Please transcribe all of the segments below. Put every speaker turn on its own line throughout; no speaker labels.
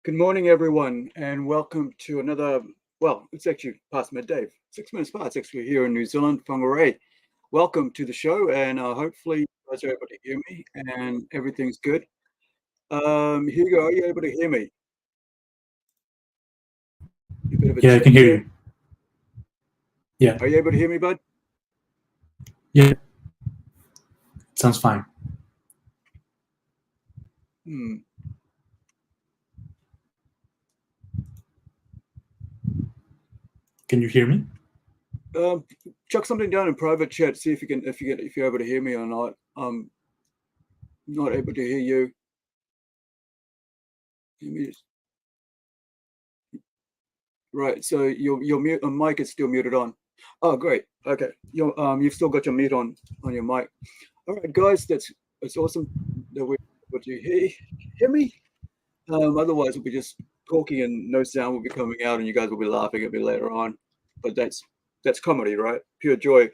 Good morning, everyone, and welcome to another. Well, it's actually past midday, 6 minutes past. Actually, here in New Zealand, Whangarei. Welcome to the show, and hopefully, you guys are able to hear me and everything's good. Hugo, are you able to hear me? A bit of a
Yeah, I
check
can hear
there.
you. Yeah.
Are you able to hear me, bud?
Yeah. Sounds fine.
Hmm.
Can you hear me?
Chuck something down in private chat. See if you can, if you're able to hear me or not. I'm not able to hear you. Let me just- Right. So your mute mic is still muted on. Oh, great. Okay. You've still got your mute on your mic. All right, guys. It's awesome that we're able to hear me. Otherwise, we'll be just talking and no sound will be coming out, and you guys will be laughing at me later on. But that's comedy, right? Pure joy.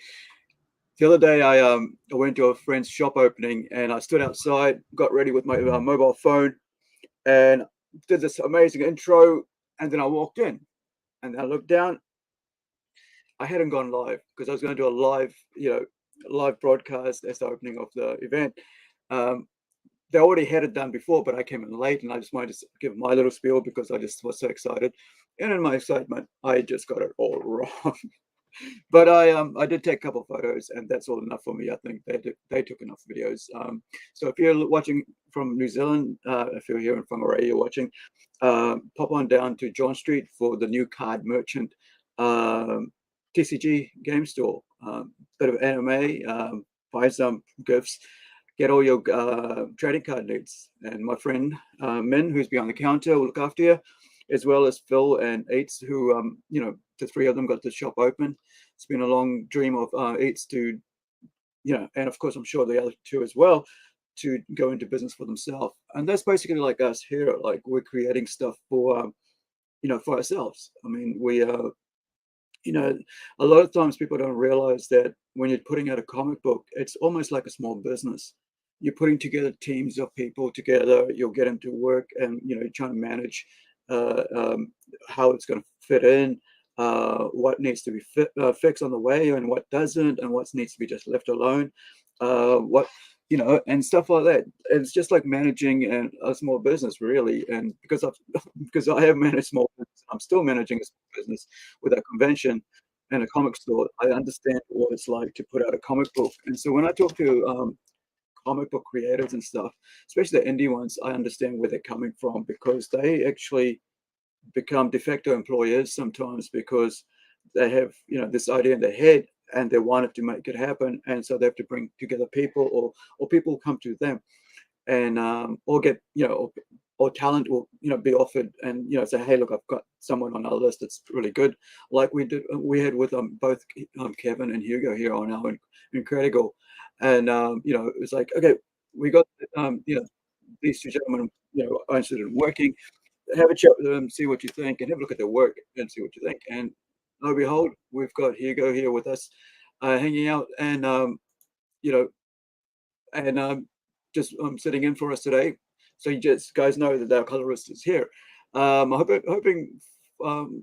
The other day, I went to a friend's shop opening, and I stood outside, got ready with my mobile phone, and did this amazing intro, and then I walked in, and I looked down. I hadn't gone live because I was going to do a live broadcast as the opening of the event. Um, they already had it done before, but I came in late, and I just wanted to give my little spiel because I just was so excited. And in my excitement, I just got it all wrong. But I did take a couple of photos, and that's all enough for me. I think they took enough videos. So if you're watching from New Zealand, if you're here in Whangarei, you're watching, pop on down to John Street for the new card merchant TCG game store. Bit of anime, buy some gifts, get all your trading card needs. And my friend Min, who's behind the counter, will look after you, as well as Phil and Eats, who the three of them got the shop open. It's been a long dream of Eats to, and of course I'm sure the other two as well, to go into business for themselves. And that's basically like us here. Like we're creating stuff for for ourselves. I mean, we a lot of times people don't realize that when you're putting out a comic book, it's almost like a small business. You're putting together teams of people together. You'll get them to work, and you're trying to manage uh, um, how it's going to fit in, what needs to be fixed on the way, and what doesn't, and what needs to be just left alone. What and stuff like that. It's just like managing a small business, really. And because because I have managed small business, I'm still managing a small business with a convention and a comic store. I understand what it's like to put out a comic book. And so when I talk to comic book creators and stuff, especially the indie ones, I understand where they're coming from because they actually become de facto employers sometimes because they have this idea in their head and they wanted to make it happen, and so they have to bring together people, or people come to them, and or get or talent will be offered, and say, hey, look, I've got someone on our list that's really good, like we had with both Kevin and Hugo here on our Incredi-Girl. And it was like, okay, we got these two gentlemen are interested in working. Have a chat with them, see what you think, and have a look at their work and see what you think. And lo and behold, we've got Hugo here with us, hanging out, and you know and just sitting in for us today. So you just guys know that our colorist is here. Hoping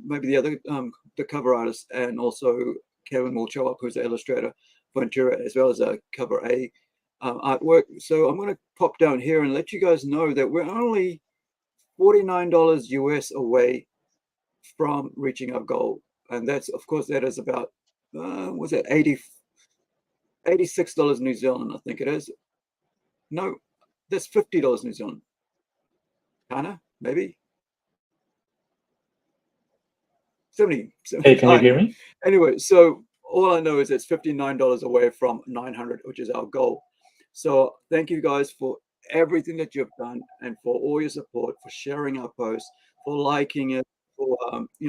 maybe the cover artist, and also Kevin will show up, who's the illustrator for Ventura, as well as a cover A artwork. So I'm going to pop down here and let you guys know that we're only $49 US away from reaching our goal. And that's, of course, that is about, was it $86 New Zealand, I think it is. No, that's $50 New Zealand. Kinda, maybe 70.
Hey, can
I
you
don't
hear
know.
me?
Anyway, so all I know is it's $59 away from 900, which is our goal. So thank you guys for everything that you've done, and for all your support, for sharing our posts, for liking it, for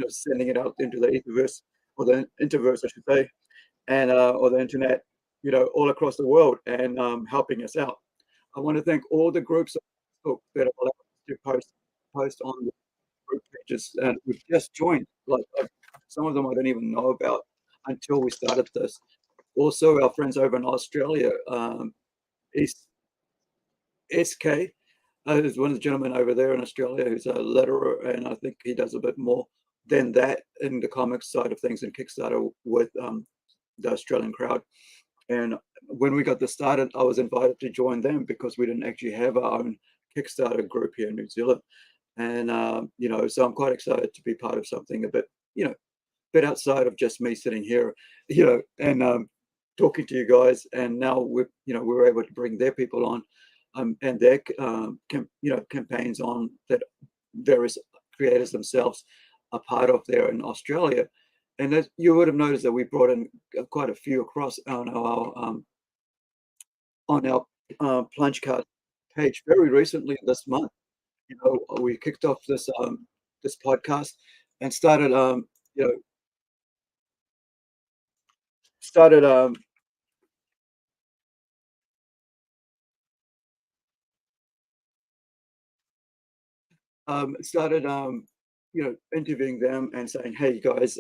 sending it out into the etherverse, or the interverse, I should say, and or the internet, all across the world, and helping us out. I want to thank all the groups that have allowed us to post on the group pages, and we've just joined. Like some of them I don't even know about until we started this. Also, our friends over in Australia, East SK, There's one of the gentlemen over there in Australia who's a letterer, and I think he does a bit more than that in the comics side of things in Kickstarter with the Australian crowd. And when we got this started, I was invited to join them because we didn't actually have our own Kickstarter group here in New Zealand. And so I'm quite excited to be part of something a bit, bit outside of just me sitting here, and talking to you guys. And now we're able to bring their people on, and their campaigns on that various creators themselves are part of there in Australia. And as you would have noticed that we brought in quite a few across on our plunge card page very recently this month. We kicked off this podcast and started started started interviewing them and saying, hey, you guys,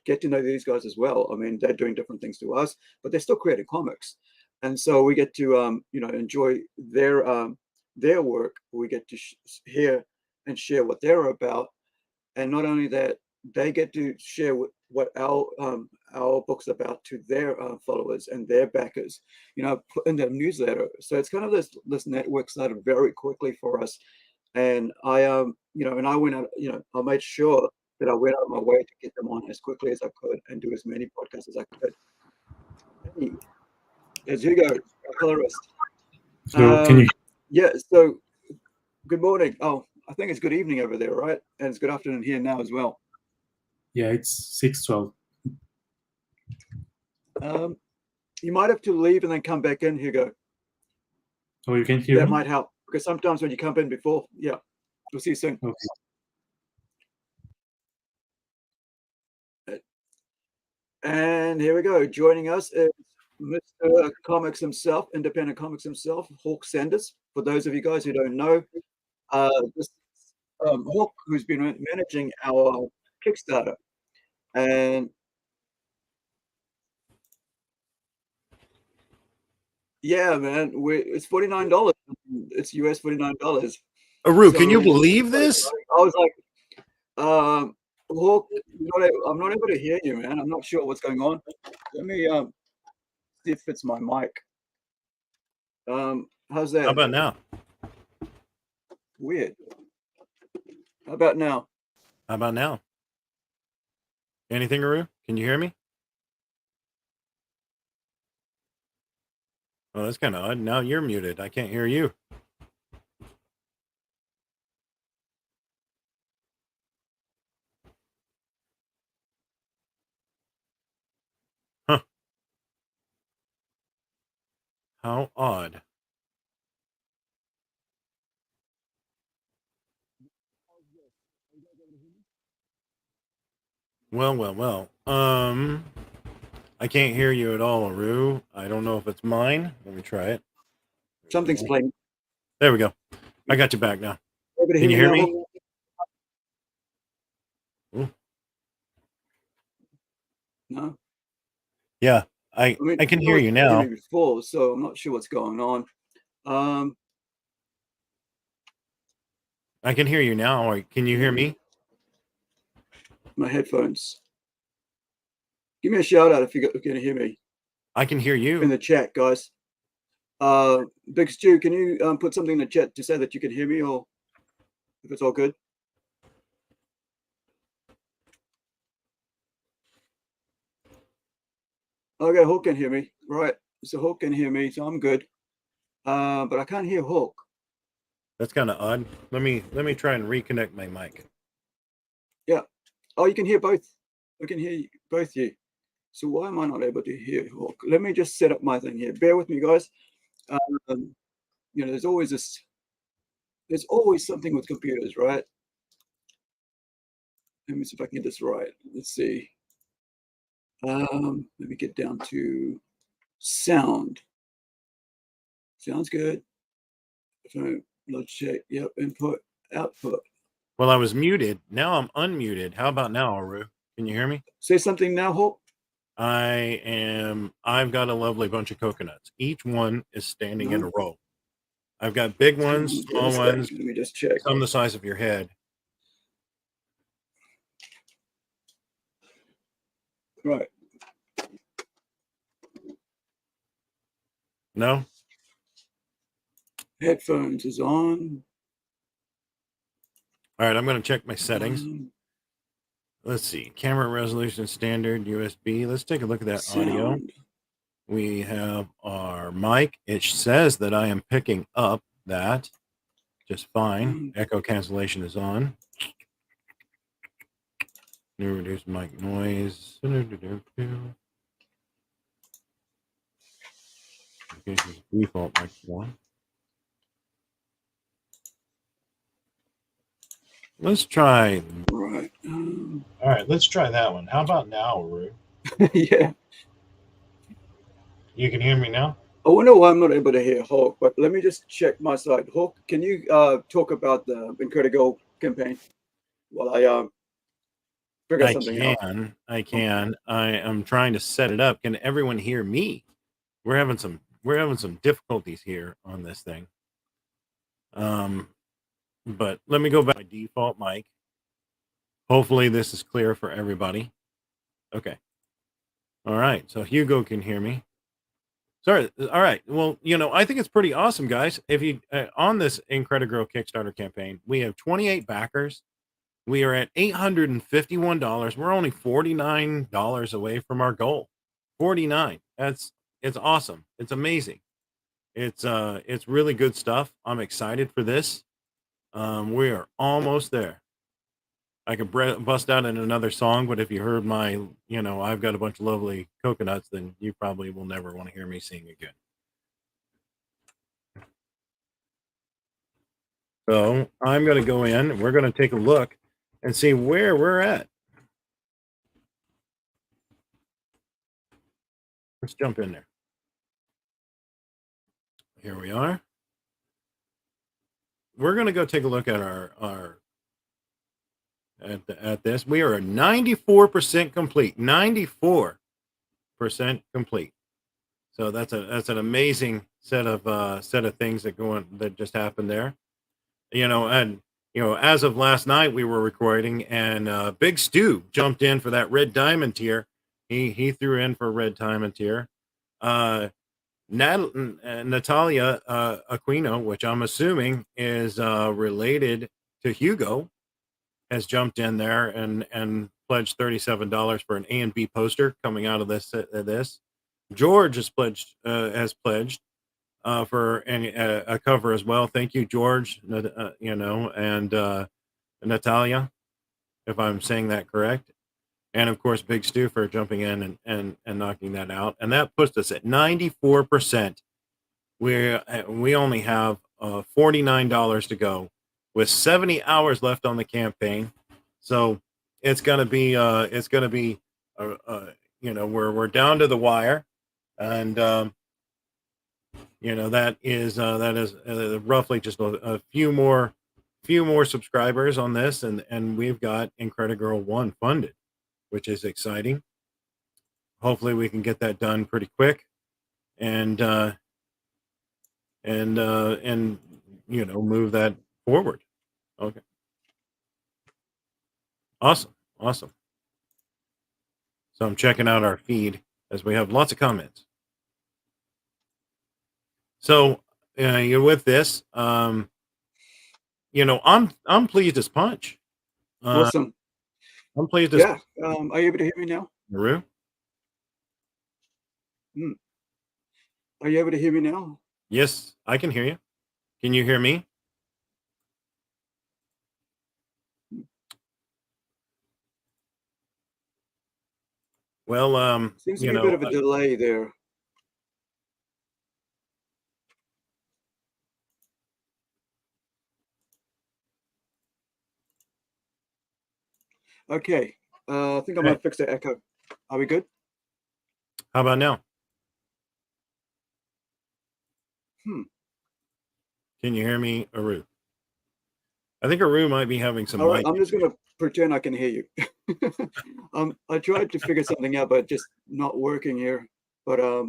get to know these guys as well. I mean, they're doing different things to us, but they're still creating comics. And so we get to, enjoy their work. We get to hear and share what they're about. And not only that, they get to share what our book's about to their followers and their backers, put in their newsletter. So it's kind of this network started very quickly for us. And I and I went out, I made sure that I went out of my way to get them on as quickly as I could and do as many podcasts as I could. Hey, there's Hugo, our colorist.
So can you?
Yeah, so good morning. Oh, I think it's good evening over there, right? And it's good afternoon here now as well.
Yeah, it's 6:12.
You might have to leave and then come back in, Hugo.
Oh, you can hear
That
me?
might help, because sometimes when you come in before, yeah. We'll see you soon.
Okay.
And here we go. Joining us is Mr. Comics himself, independent comics himself, Hawke Sanders. For those of you guys who don't know, this Hawke, who's been managing our Kickstarter. And yeah, man, it's $49. It's US $49.
Aru, can you believe this?
I was like, Hawke, I'm not able to hear you, man. I'm not sure what's going on. Let me see if it's my mic. How's that?
How about now?
Weird. How about now?
How about now? Anything, Aru? Can you hear me? Oh, that's kind of odd. Now you're muted. I can't hear you. Huh. How odd. Well. I can't hear you at all, Aru. I don't know if it's mine. Let me try it.
Something's playing.
There we go. I got you back now.
Able to
Can you hear
now,
me?
Hawke? No.
Yeah, I can hear you now.
Before, so I'm not sure what's going on.
I can hear you now. Can you hear me?
My headphones. Give me a shout out if you're going to hear me.
I can hear you.
In the chat, guys. Big Stu, can you put something in the chat to say that you can hear me, or if it's all good? Okay, Hawke can hear me. Right. So Hawke can hear me, so I'm good. But I can't hear Hawke.
That's kind of odd. Let me try and reconnect my mic.
Yeah. Oh, you can hear both. I can hear both you. So why am I not able to hear Hawke? Let me just set up my thing here. Bear with me, guys. There's always something with computers, right? Let me see if I can get this right. Let's see. Let me get down to sound. Sounds good. So let's check. Yep, input, output.
Well, I was muted. Now I'm unmuted. How about now, Aru? Can you hear me?
Say something now, Hawke.
I've got a lovely bunch of coconuts. Each one is standing in a row. I've got big ones,
What is
small
that?
ones,
Let me just check.
some the size of your head.
Right.
No?
Headphones is on.
All right, I'm going to check my settings.
Um,
Let's see. Camera resolution standard, USB. Let's take a look at that audio.
sound.
We have our mic. It says that I am picking up that just fine. Echo cancellation is on. New reduce mic noise. Default mic one. Let's try.
Right.
All right, let's try that one. How about now, Rue?
Yeah.
You can hear me now?
I wonder why I'm not able to hear Hawke, but let me just check my side. Hawke, can you talk about the Incredi-Girl campaign while I figure something out?
I can. I am trying to set it up. Can everyone hear me? We're having some difficulties here on this thing. But let me go back to my default mic. Hopefully this is clear for everybody. Okay. All right. So Hugo can hear me. Sorry. All right. Well, I think it's pretty awesome, guys. If you on this Incredi-Girl Kickstarter campaign, we have 28 backers. We are at $851. We're only $49 away from our goal. 49. It's awesome. It's amazing. It's really good stuff. I'm excited for this. We are almost there. I could bust out in another song, but if you heard my, I've got a bunch of lovely coconuts, then you probably will never want to hear me sing again. So I'm going to go in. We're going to take a look and see where we're at. Let's jump in there. Here we are. We're going to go take a look at at this. We are 94% complete. 94% complete. So that's an amazing set of things that just happened there. As of last night we were recording, and Big Stu jumped in for that red diamond tier. He threw in for a red diamond tier. Natalia Aquino, which I'm assuming is related to Hugo, has jumped in there and pledged $37 for an A and B poster coming out of this. George has pledged for a cover as well. Thank you, George. And Natalia, if I'm saying that correct. And of course, Big Stu for jumping in and knocking that out. And that puts us at 94%. We only have $49 to go with 70 hours left on the campaign. So it's gonna be we're down to the wire, and that is roughly just a few more subscribers on this, and we've got Incredi-Girl 1 funded, which is exciting. Hopefully we can get that done pretty quick, and move that forward. Okay. Awesome. So I'm checking out our feed as we have lots of comments. So with this, I'm pleased as punch.
Awesome.
I'm pleased as
Yeah. Are you able to hear me now?
Maru?
Are you able to hear me now?
Yes, I can hear you. Can you hear me? Well,
seems to be a bit of a delay there. Okay. I think I might fix the echo. Are we good?
How about now? Can you hear me, Aru? I think Aru might be having some.
All right, I'm just going to pretend I can hear you. I tried to figure something out, but just not working here. But I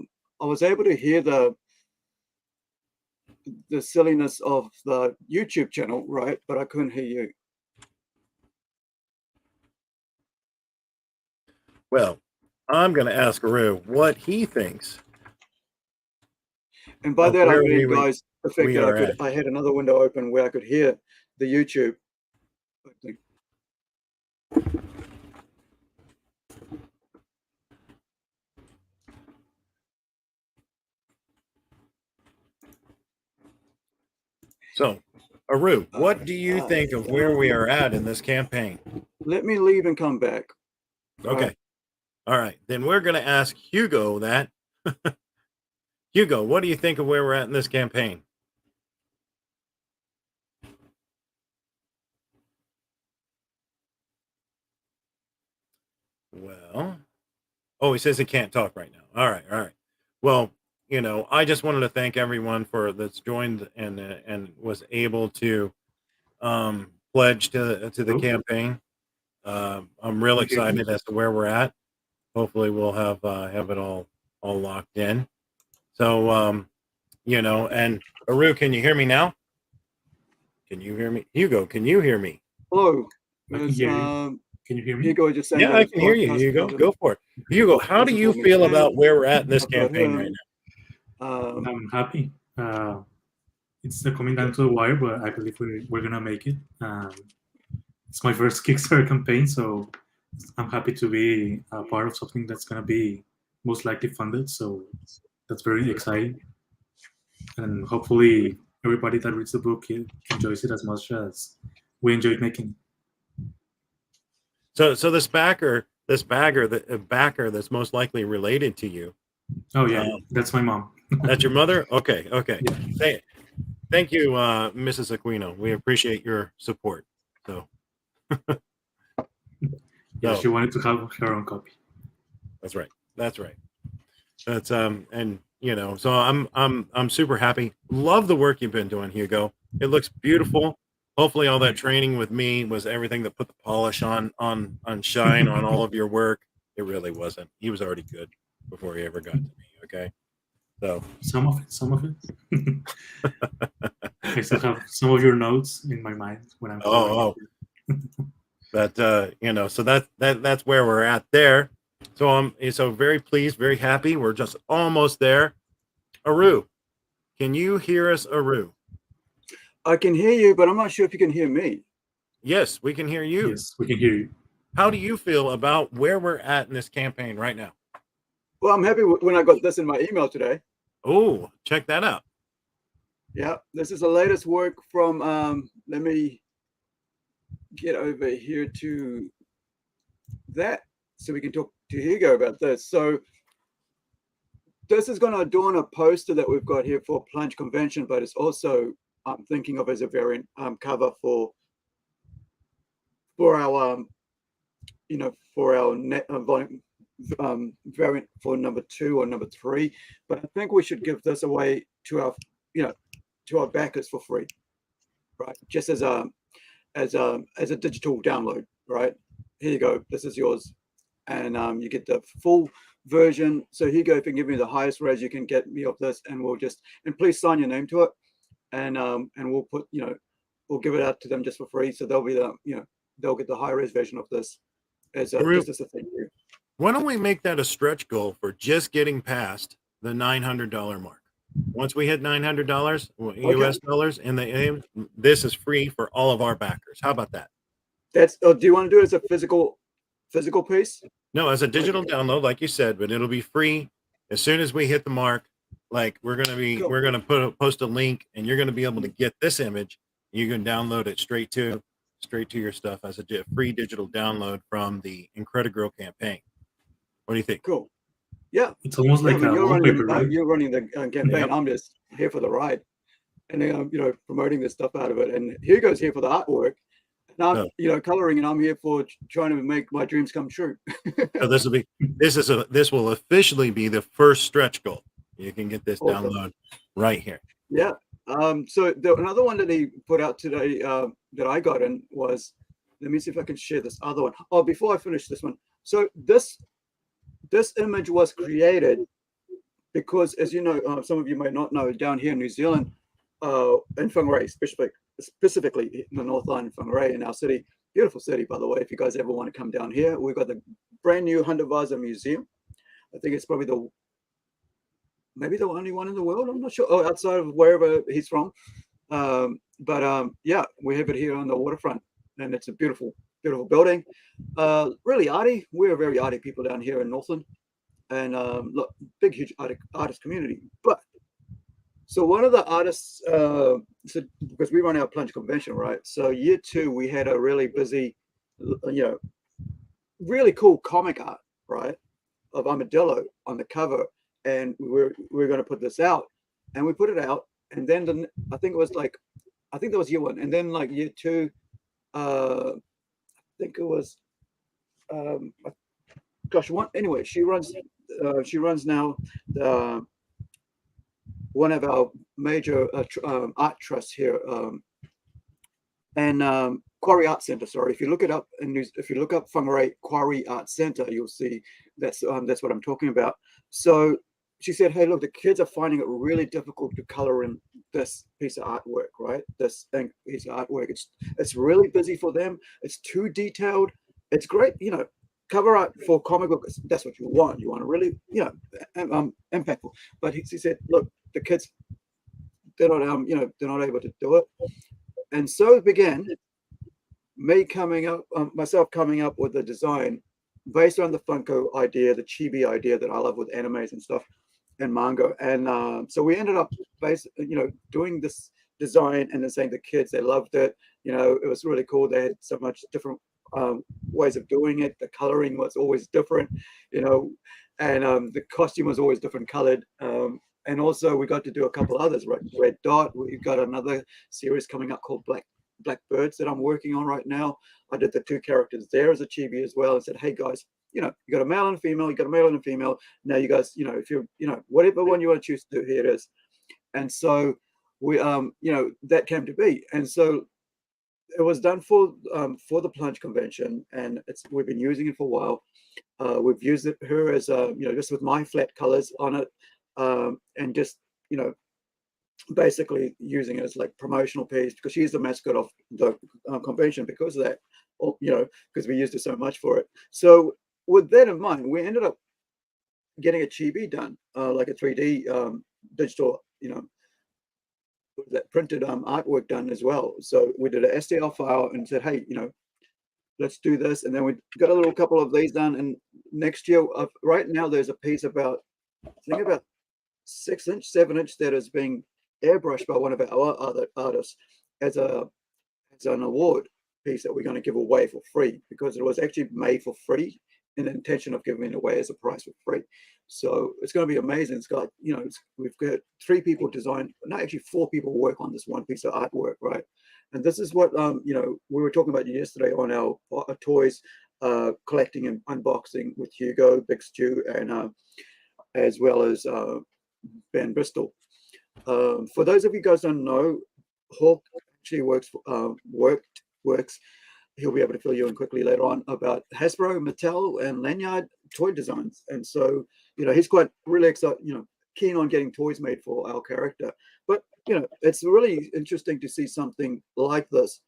was able to hear the silliness of the YouTube channel, right? But I couldn't hear you.
Well, I'm going to ask Aru what he thinks.
And by
of
that I
where
mean, guys, the fact
we
that
are at.
I had another window open where I could hear the YouTube.
So, Aru, what do you think of where we are at in this campaign?
Let me leave and come back.
Okay. All right. Then we're going to ask Hugo that. Hugo, what do you think of where we're at in this campaign? Well, oh, he says he can't talk right now. All right. All right. Well, you know, I just wanted to thank everyone that's joined and was able to pledge to the campaign. I'm real excited as to where we're at. Hopefully, we'll have it all locked in. So, you know, and Aru, can you hear me now? Can you hear me? Hugo, can you hear me?
Hello.
I can hear you. Can you hear me?
Hugo just saying.
Yeah, I can hear you. Hugo, go for it. Hugo, how do you feel about where we're at in this campaign right now?
I'm happy. It's coming down to the wire, but I believe we're gonna make it. It's my first Kickstarter campaign, so I'm happy to be a part of something that's gonna be most likely funded. So that's very exciting, and hopefully everybody that reads the book enjoys it as much as we enjoyed making it.
So this backer that's most likely related to you.
Oh yeah, that's my mom.
That's your mother? Okay.
Yeah.
Thank you, Mrs. Aquino. We appreciate your support. So
yeah, she wanted to have her own copy.
That's right. That's and you know, so I'm super happy. Love the work you've been doing, Hugo. It looks beautiful. Hopefully all that training with me was everything that put the polish on shine on all of your work. It really wasn't. He was already good before he ever got to me. Okay. So
some of it. I still have some of your notes in my mind when I'm
that you know, so that's where we're at there. So I'm so very pleased, very happy. We're just almost there. Aru, can you hear us, Aru?
I can hear you, but I'm not sure if you can hear me.
Yes, we can hear you.
Yes, we can hear you.
How do you feel about where we're at in this campaign right now?
Well, I'm happy when I got this in my email today.
Oh, check that out.
Yeah, this is the latest work from, let me get over here to that so we can talk to Hugo about this. So this is going to adorn a poster that we've got here for Plunge Convention, but it's also I'm thinking of as a variant cover for our you know, for our net volume variant for number 2 or number 3. But I think we should give this away to our, you know, to our backers for free, right? Just as a digital download, right? Here you go. This is yours, and you get the full version. So Hugo, if you can give me the highest res you can get me of this, and we'll just, and please sign your name to it, and we'll put, you know, we'll give it out to them just for free. So they'll be the, you know, they'll get the high res version of this as a, just as a thank you.
Why don't we make that a stretch goal for just getting past the $900 mark? Once we hit $900 US dollars in the aim, this is free for all of our backers. How about that?
That's, do you want to do it as a physical piece?
No, as a digital download, like you said, but it'll be free as soon as we hit the mark. Like we're gonna post a link, and you're gonna be able to get this image. You can download it straight to your stuff as a free digital download from the Incredi-Girl campaign. What do you think?
Cool. Yeah,
it's almost like a wallpaper, right?
You're running the campaign. Yep. I'm just here for the ride, and you know, promoting this stuff out of it. And Hugo's here for the artwork, and I'm you know, coloring, and I'm here for trying to make my dreams come true.
So this will officially be the first stretch goal. You can get this download right here.
Yeah. So another one that he put out today that I got in was, let me see if I can share this other one. Oh, before I finish this one. So this image was created because, as you know, some of you may not know, down here in New Zealand, in Whangarei, specifically in the North Line in Whangarei, in our city. Beautiful city, by the way. If you guys ever want to come down here, we've got the brand new Hundertwasser Museum. I think it's probably maybe the only one in the world. I'm not sure. Oh, outside of wherever he's from. Yeah, we have it here on the waterfront, and it's a beautiful, beautiful building. Really arty. We're very arty people down here in Northland, and look, big, huge artist community. But so one of the artists, because we run our plunge convention, right? So year 2, we had a really busy, really cool comic art, right, of Armadillo on the cover, and we're going to put this out, and we put it out, and then I think that was year 1, and then like year 2, I think it was, anyway, she runs now one of our major art trusts here, and Quarry Art Center. Sorry, if you look it up, and if you look up Whangarei Quarry Art Center, you'll see that's what I'm talking about. So she said, "Hey, look, the kids are finding it really difficult to color in this piece of artwork, right? This piece of artwork. It's really busy for them. It's too detailed. It's great, cover art for comic books. That's what you want. You want to really, impactful." But she said, "Look, the kids, they're not able to do it." And so it began myself coming up with a design based on the Funko idea, the chibi idea that I love with animes and stuff and manga. And so we ended up doing this design and then saying the kids, they loved it. It was really cool. They had so much different ways of doing it. The coloring was always different, and the costume was always different colored. And also we got to do a couple others, right? Red Dot. We've got another series coming up called Black Birds that I'm working on right now. I did the 2 characters there as a chibi as well, and said, "Hey guys, you got a male and a female. You got a male and a female. Now you guys, if you're, whatever one you want to choose to do, here it is." And so we, that came to be. And so it was done for the plunge convention, and we've been using it for a while. We've used her as just with my flat colors on it. And just basically using it as like promotional piece, because she's the mascot of the convention because of that, because we used it so much for it. So with that in mind, we ended up getting a chibi done, like a 3D digital, that printed artwork done as well. So we did an STL file and said, "Hey, let's do this." And then we got a little couple of these done. And next year, right now, there's a piece about 6-inch, 7-inch that is being airbrushed by one of our other artists as an award piece that we're going to give away for free, because it was actually made for free in the intention of giving it away as a prize for free. So it's going to be amazing. It's got, we've got 3 people design, not actually 4 people work on this one piece of artwork, right? And this is what, we were talking about yesterday on our toys collecting and unboxing with Hugo, Big Stew, and as well as Ben Bristol. For those of you guys don't know, Hawke actually works. He'll be able to fill you in quickly later on about Hasbro, Mattel, and Lanyard toy designs. And so, he's quite really excited, keen on getting toys made for our character. But it's really interesting to see something like this.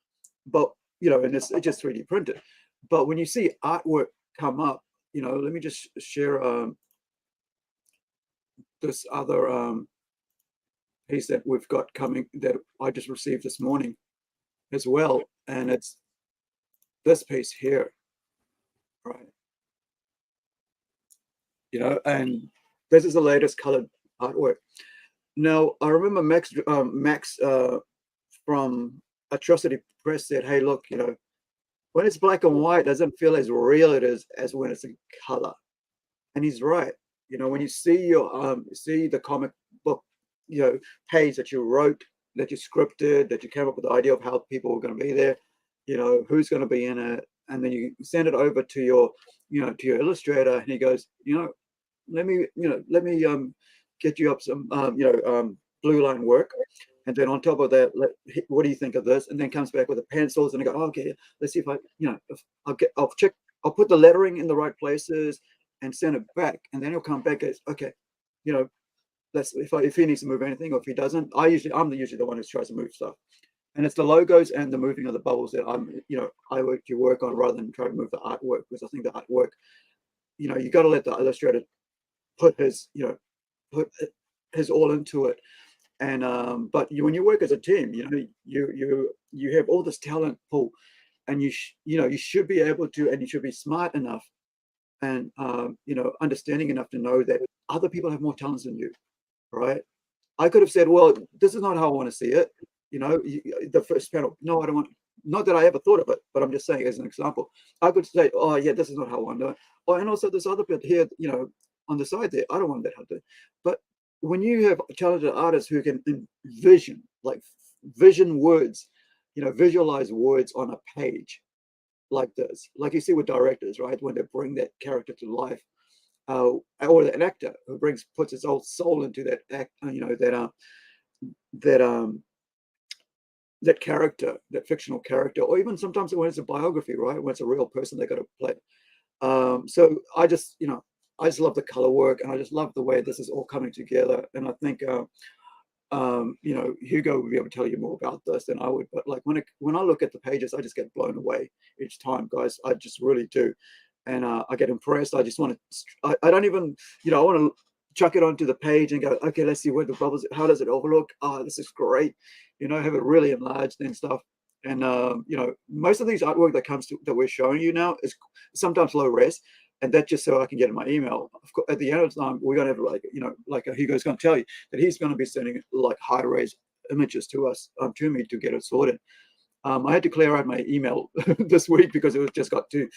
But and it's just 3D printed. But when you see artwork come up, let me just share this other piece that we've got coming that I just received this morning as well, and it's this piece here, right? And this is the latest colored artwork. Now I remember Max from Atrocity Press said, "Hey, look, when it's black and white, it doesn't feel as real as when it's in color," and he's right. When you see see the comic book, page that you wrote, that you scripted, that you came up with the idea of how people were going to be there, who's going to be in it, and then you send it over to your, to your illustrator, and he goes, let me get you up some, blue line work, and then on top of that, what do you think of this? And then comes back with the pencils, and I go, okay, let's see if I'll put the lettering in the right places and send it back, and then he'll come back as, okay, if he needs to move anything, or if he doesn't, I'm usually the one who tries to move stuff. And it's the logos and the moving of the bubbles that I work on, rather than try to move the artwork, because I think the artwork, you got to let the illustrator put his all into it. And but when you work as a team, you have all this talent pool, and you should be able to, and you should be smart enough and understanding enough to know that other people have more talents than you, right? I could have said, well, this is not how I want to see it. The first panel, no, I don't want. Not that I ever thought of it, but I'm just saying as an example. I could say, oh yeah, this is not how I want to do it. Oh, and also this other bit here, on the side there, I don't want that to. But when you have talented artists who can envision, like vision words, visualize words on a page like this, like you see with directors, right? When they bring that character to life, or an actor who puts his whole soul into that act, that character, that fictional character, or even sometimes when it's a biography, right? When it's a real person they got to play. So I just love the color work, and I just love the way this is all coming together. And I think, Hugo would be able to tell you more about this than I would. But like when I look at the pages, I just get blown away each time, guys. I just really do, and I get impressed. I just want to. I don't even, I want to chuck it onto the page and go, okay, let's see where the bubbles. How does it all look? Oh, this is great. Have it really enlarged and stuff. And most of these artwork that we're showing you now is sometimes low res, and that's just so I can get in my email. Of course, at the end of the time, we're going to have like Hugo's going to tell you that he's going to be sending like high res images to us, to me, to get it sorted. I had to clear out my email this week because it was just got too,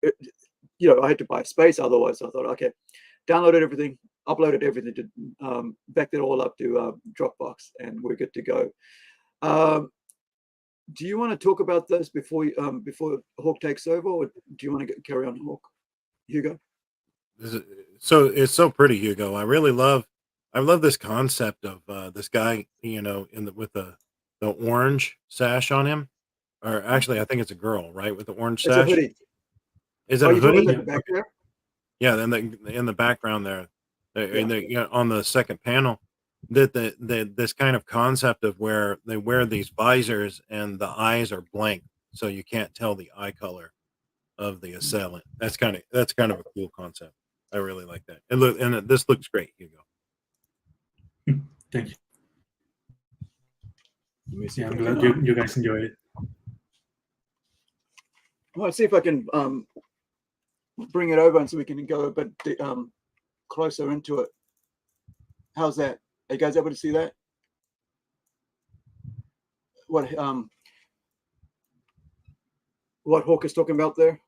I had to buy space otherwise. I thought, okay, downloaded everything, uploaded everything to backed it all up to Dropbox, and we're good to go. Do you want to talk about this before Hawke takes over, or do you want to carry on, Hawke? Hugo?
So it's so pretty, Hugo. I love this concept of this guy, with the orange sash on him, or actually, I think it's a girl, right, with the orange sash.
It's a hoodie.
Is it a hoodie?
The back there?
Yeah, then in the background there, on the second panel, this kind of concept of where they wear these visors and the eyes are blank, so you can't tell the eye color of the assailant. That's kind of a cool concept. I really like that. And this looks great, Hugo.
Thank you. Yeah, I'm glad you guys enjoyed it.
I want to see if I can bring it over, and so we can go a bit closer into it. How's that? Are you guys able to see that? What Hawke is talking about there?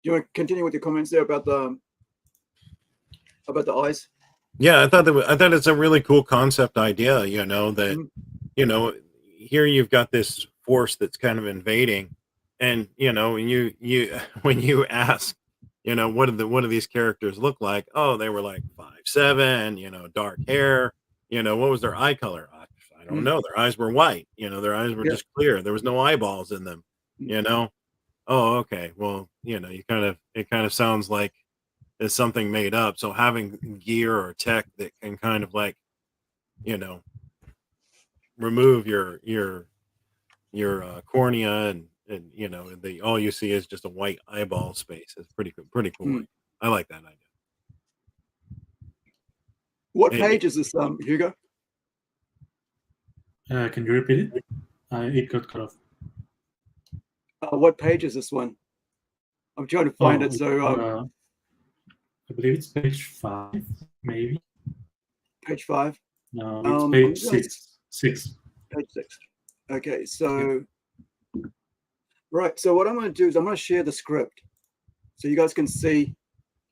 Do you want to continue with your comments there about the eyes?
Yeah, I thought it's a really cool concept idea. That here you've got this force that's kind of invading, and when you ask, what do these characters look like? Oh, they were like 5'7", dark hair. What was their eye color? I don't know. Their eyes were white. Their eyes were just clear. There was no eyeballs in them. Oh, okay. Well, it kind of sounds like it's something made up. So having gear or tech that can kind of like, remove your cornea and all you see is just a white eyeball space. It's pretty cool. I like that idea.
What page is this, Hugo?
Can you repeat it? It got cut off.
What page is this one? I'm trying to find it. So
I believe it's page 5, maybe.
Page 5?
No, it's page 6.
Page 6. Okay, so right. So what I'm going to do is I'm going to share the script, so you guys can see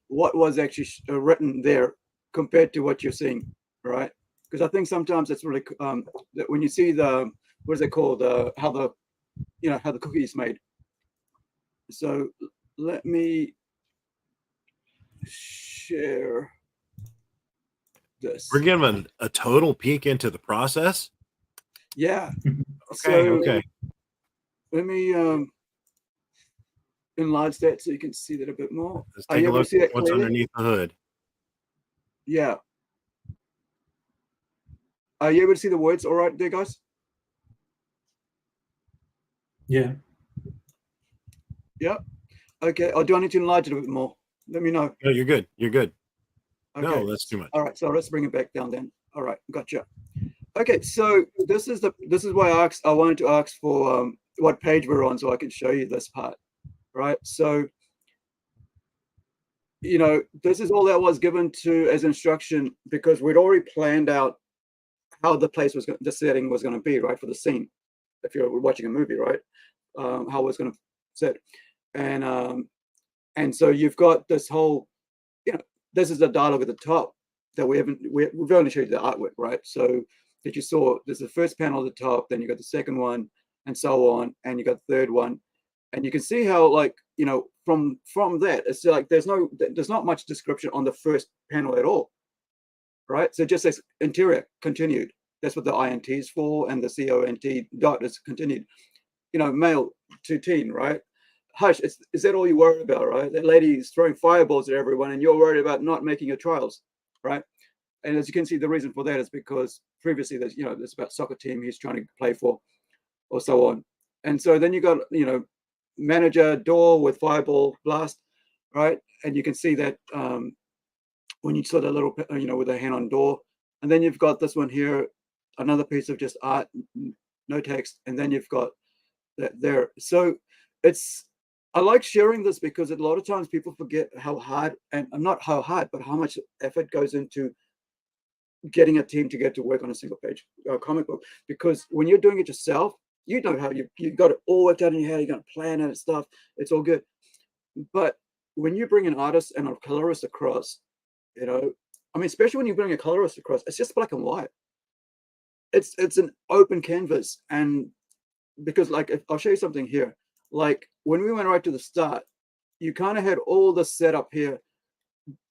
what was actually written there compared to what you're seeing, right? Because I think sometimes it's really that when you see the, what is it called, how the cookie is made. So let me share this.
We're giving a total peek into the process.
Yeah.
Okay.
Let me enlarge that so you can see that a bit more.
Let's take a look at what's underneath the hood.
Yeah. Are you able to see the words all right there, guys?
Yeah.
Yeah. Okay. Or do I need to enlarge it a bit more? Let me know.
No, you're good. You're good.
Okay.
No, that's too much.
All right. So let's bring it back down then. All right. Gotcha. Okay. So this is why I wanted to ask for what page we're on so I can show you this part. Right. So, you know, this is all that was given to as instruction because we'd already planned out how the place was the setting was going to be, right, for the scene. If you're watching a movie, right, how it was going to set, and so you've got this whole, you know, this is the dialogue at the top that we've only showed you the artwork, right? So that you saw, there's the first panel at the top, then you got the second one, and so on, and you got the third one, and you can see how, like, you know, from that, it's like there's not much description on the first panel at all, right? So it just says interior continued. That's what the INT is for, and the CONT dot is continued. You know, male to teen, right? Hush, is that all you worry about, right? That lady is throwing fireballs at everyone, and you're worried about not making your trials, right? And as you can see, the reason for that is because previously there's about soccer team he's trying to play for, or so on. And so then you got, you know, manager door with fireball blast, right? And you can see that when you saw the little, you know, with a hand on door, and then you've got this one here, another piece of just art, no text, and then you've got that there. So I like sharing this because a lot of times people forget how hard, and not how hard, but how much effort goes into getting a team to get to work on a single page comic book. Because when you're doing it yourself, you know how you got it all worked out in your head, you're going to plan and stuff, it's all good. But when you bring an artist and a colorist across, you know, I mean, especially when you bring a colorist across, it's just black and white. It's an open canvas. And because, like, I'll show you something here. Like when we went right to the start, you kind of had all the setup here,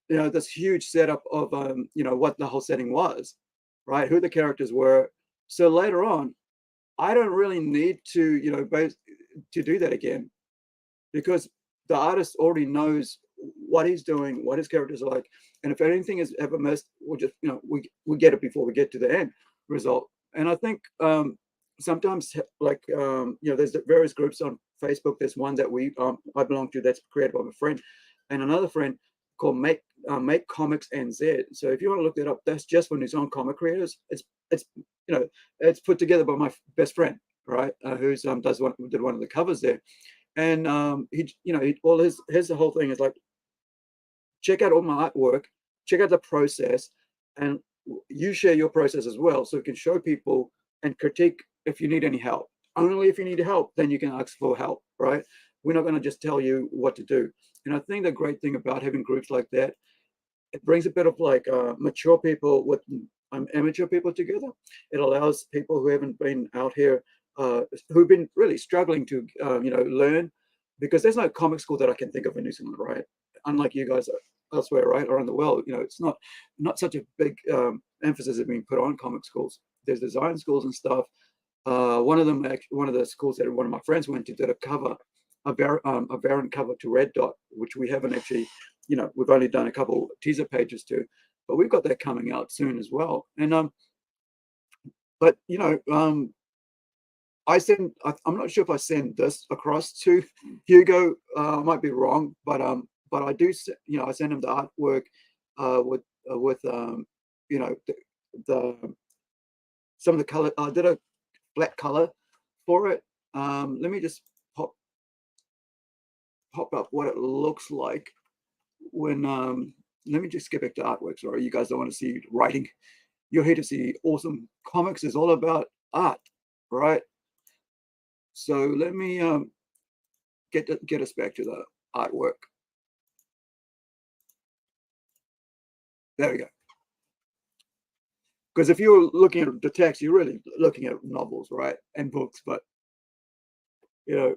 you know, this huge setup of you know, what the whole setting was, right? Who the characters were. So later on, I don't really need to, you know, to do that again, because the artist already knows what he's doing, what his characters are like, and if anything is ever missed, we'll just, you know, we get it before we get to the end result. And I think sometimes, like, you know, there's various groups on Facebook. There's one that I belong to that's created by a friend and another friend called Make Comics NZ. So if you want to look that up, that's just for New Zealand comic creators. It's you know, it's put together by my best friend, right? Who's did one of the covers there, and he, you know, all his the whole thing is like, check out all my artwork, check out the process, and you share your process as well, so you can show people and critique if you need any help. Only if you need help, then you can ask for help, right? We're not going to just tell you what to do. And I think the great thing about having groups like that, it brings a bit of like mature people with amateur people together. It allows people who haven't been out here, who've been really struggling to, you know, learn, because there's no comic school that I can think of in New Zealand, right? Unlike you guys elsewhere, right, around the world, you know, it's not such a big emphasis being put on comic schools. There's design schools and stuff. One of the schools that one of my friends went to did a cover, a variant cover to Red Dot, which we haven't actually, you know, we've only done a couple teaser pages to, but we've got that coming out soon as well. And but you know, I'm not sure if I send this across to Hugo. I might be wrong, but I do, you know, I send him the artwork with you know, the some of the color. I did a black color for it. Let me just pop up what it looks like when let me just get back to artwork. Sorry, you guys don't want to see writing. You're here to see awesome comics. Is all about art, right? So let me get us back to the artwork. There we go. Because if you're looking at the text, you're really looking at novels, right, and books. But you know,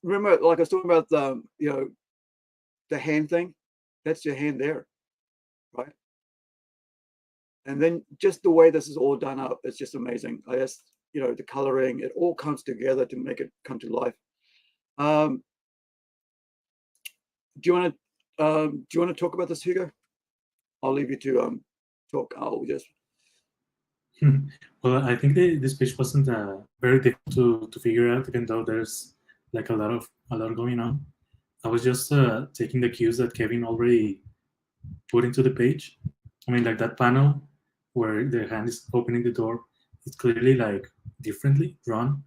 remember, like I was talking about the, you know, the hand thing. That's your hand there, right? And then just the way this is all done up, it's just amazing. I guess, you know, the coloring, it all comes together to make it come to life. Do you want to talk about this, Hugo? I'll leave you to talk. I'll just
Well, I think this page wasn't very difficult to figure out, even though there's like a lot going on. I was just taking the cues that Kevin already put into the page. I mean, like that panel where the hand is opening the door, it's clearly like differently drawn,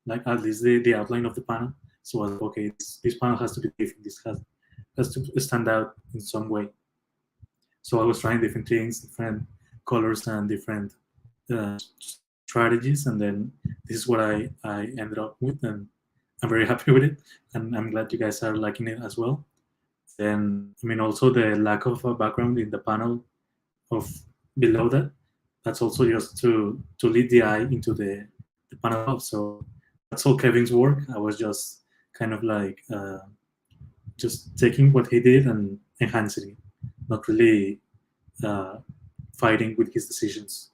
like at least the outline of the panel. So I was like, okay, this panel has to be different. This has to stand out in some way. So I was trying different things, different colors, and different strategies, and then this is what I ended up with, and I'm very happy with it, and I'm glad you guys are liking it as well. And I mean, also the lack of a background in the panel of below that, that's also just to lead the eye into the panel above. So that's all Kevin's work. I was just kind of like just taking what he did and enhancing it, not really fighting with his decisions.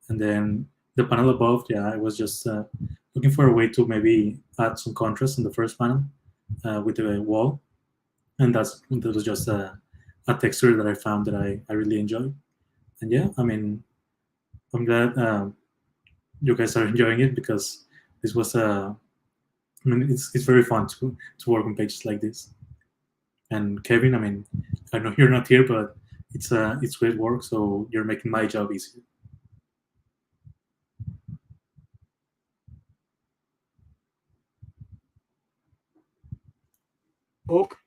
And then the panel above, yeah, I was just looking for a way to maybe add some contrast in the first panel with the wall, and that was just a texture that I found that I really enjoyed. And yeah, I mean, I'm glad you guys are enjoying it, because this was I mean, it's very fun to work on pages like this. And Kevin, I mean, I know you're not here, but it's great work. So you're making my job easier.
Hawke?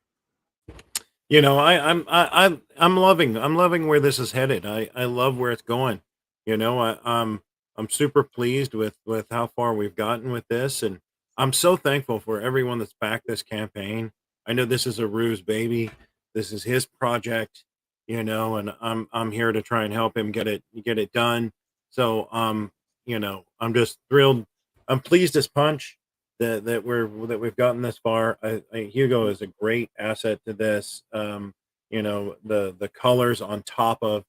You know, I'm loving where this is headed. I love where it's going. You know, I'm super pleased with how far we've gotten with this, and I'm so thankful for everyone that's backed this campaign. I know this is a Rue's baby. This is his project, you know, and I'm here to try and help him get it done. So you know, I'm just thrilled. I'm pleased as punch that we've gotten this far. Hugo is a great asset to this. You know, the colors on top of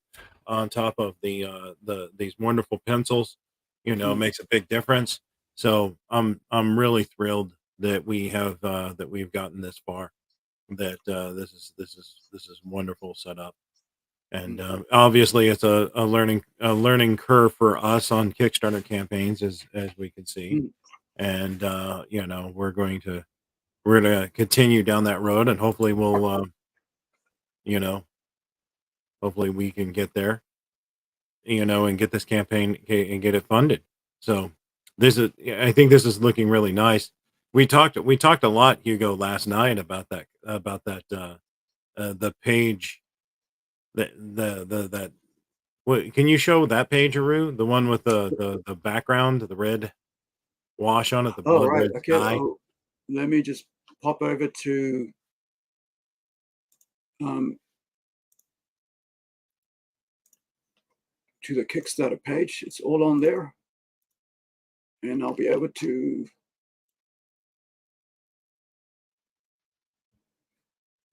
the these wonderful pencils, you know, makes a big difference. So I'm really thrilled that we've gotten this far. That this is wonderful setup. And obviously, it's a learning curve for us on Kickstarter campaigns, as we can see. And you know, we're gonna continue down that road, and hopefully we'll you know, hopefully we can get there, you know, and get this campaign and get it funded. So I think this is looking really nice. We talked a lot, Hugo, last night about that the page that what can you show that page, Aru? The one with the background, the red wash on it, the
Oh,
blood
right.
red
Okay.
sky.
Let me just pop over to the Kickstarter page. It's all on there, and I'll be able to.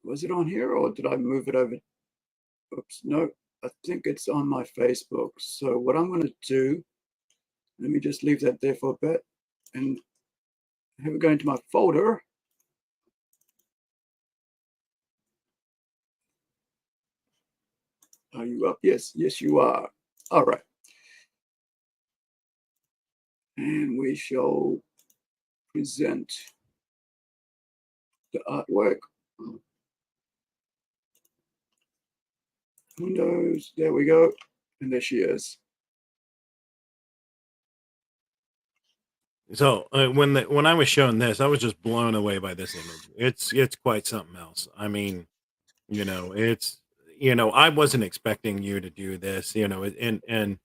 Was it on here, or did I move it over? Oops, no, I think it's on my Facebook. So what I'm going to do, let me just leave that there for a bit, and have it go into my folder. Are you up? Yes, yes, you are. All right. And we shall present the artwork. Windows, there we go. And there she is.
So when I was shown this, I was just blown away by this image. It's quite something else. I mean, you know, I wasn't expecting you to do this, you know, and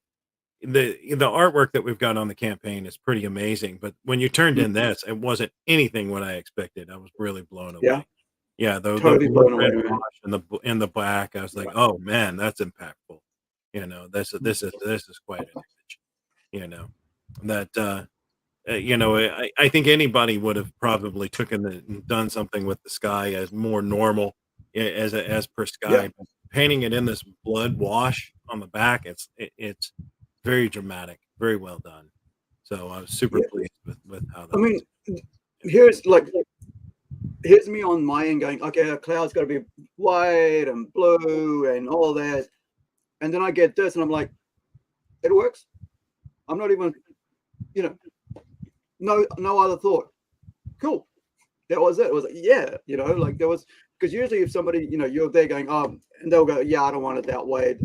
the artwork that we've got on the campaign is pretty amazing. But when you turned in this, it wasn't anything what I expected. I was really blown away.
Yeah.
Yeah,
Totally
the
blown
red
away, man.
wash and in the black, I was like, oh man, that's impactful. You know, this is quite an image. You know, that you know, I think anybody would have probably taken and done something with the sky as more normal, as per sky.
Yeah.
But painting it in this blood wash on the back, it's very dramatic, very well done. So I was super
Yeah.
pleased with how that.
I mean, here's me on my end going, okay, a cloud's got to be white and blue and all that. And then I get this and I'm like, it works. I'm not even, you know, no other thought. Cool. That was it. It was like, yeah, you know, like there was, because usually if somebody, you know, you're there going, and they'll go, yeah, I don't want it that way.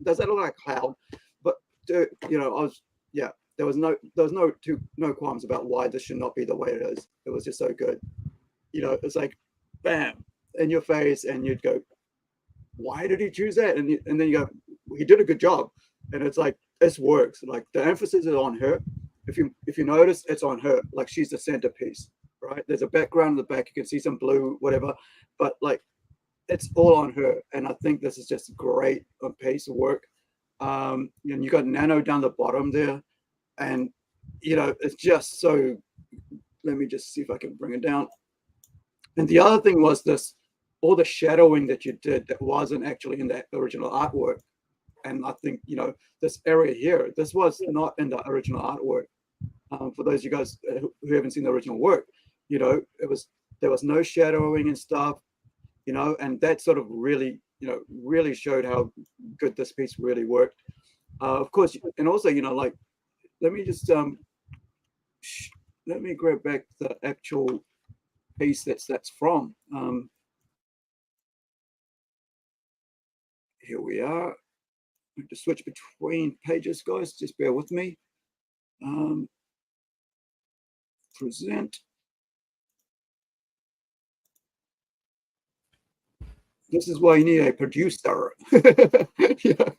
Does that look like a cloud? But, you know, yeah, there was no qualms about why this should not be the way it is. It was just so good. You know, it's like, bam, in your face, and you'd go, why did he choose that? And then you go, he did a good job. And it's like, this works. Like the emphasis is on her. If you notice, it's on her. Like she's the centerpiece, right? There's a background in the back. You can see some blue, whatever, but like it's all on her. And I think this is just a great piece of work. And you got Nano down the bottom there, and you know it's just so. Let me just see if I can bring it down. And the other thing was this, all the shadowing that you did that wasn't actually in the original artwork. And I think, you know, this area here, this was not in the original artwork. For those of you guys who haven't seen the original work, you know, there was no shadowing and stuff, you know, and that sort of really, you know, really showed how good this piece really worked. Of course, and also, you know, like, let me just, let me grab back the actual piece that's from. Here we are. I have to switch between pages, guys. Just bear with me. Present. This is why you need a producer. Yeah.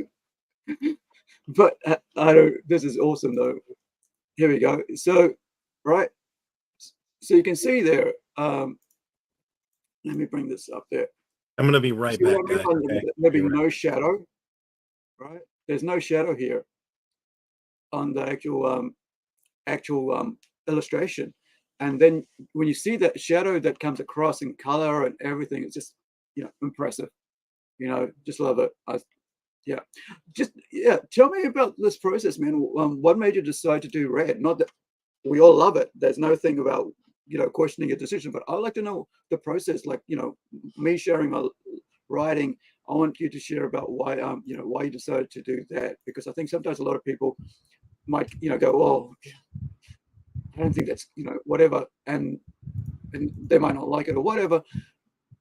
But I don't. This is awesome, though. Here we go. So, right. So you can see there. Let me bring this up there.
I'm going to be right back, guys. Okay?
Maybe no shadow, right? There's no shadow here on the actual illustration. And then when you see that shadow that comes across in color and everything, it's just, you know, impressive. You know, just love it. Tell me about this process, man. What made you decide to do red? Not that we all love it. There's no thing about, you know, questioning a decision, but I'd like to know the process. Like, you know, me sharing my writing, I want you to share about why, you know, why you decided to do that. Because I think sometimes a lot of people might, you know, go, oh, I don't think that's, you know, whatever, and they might not like it or whatever.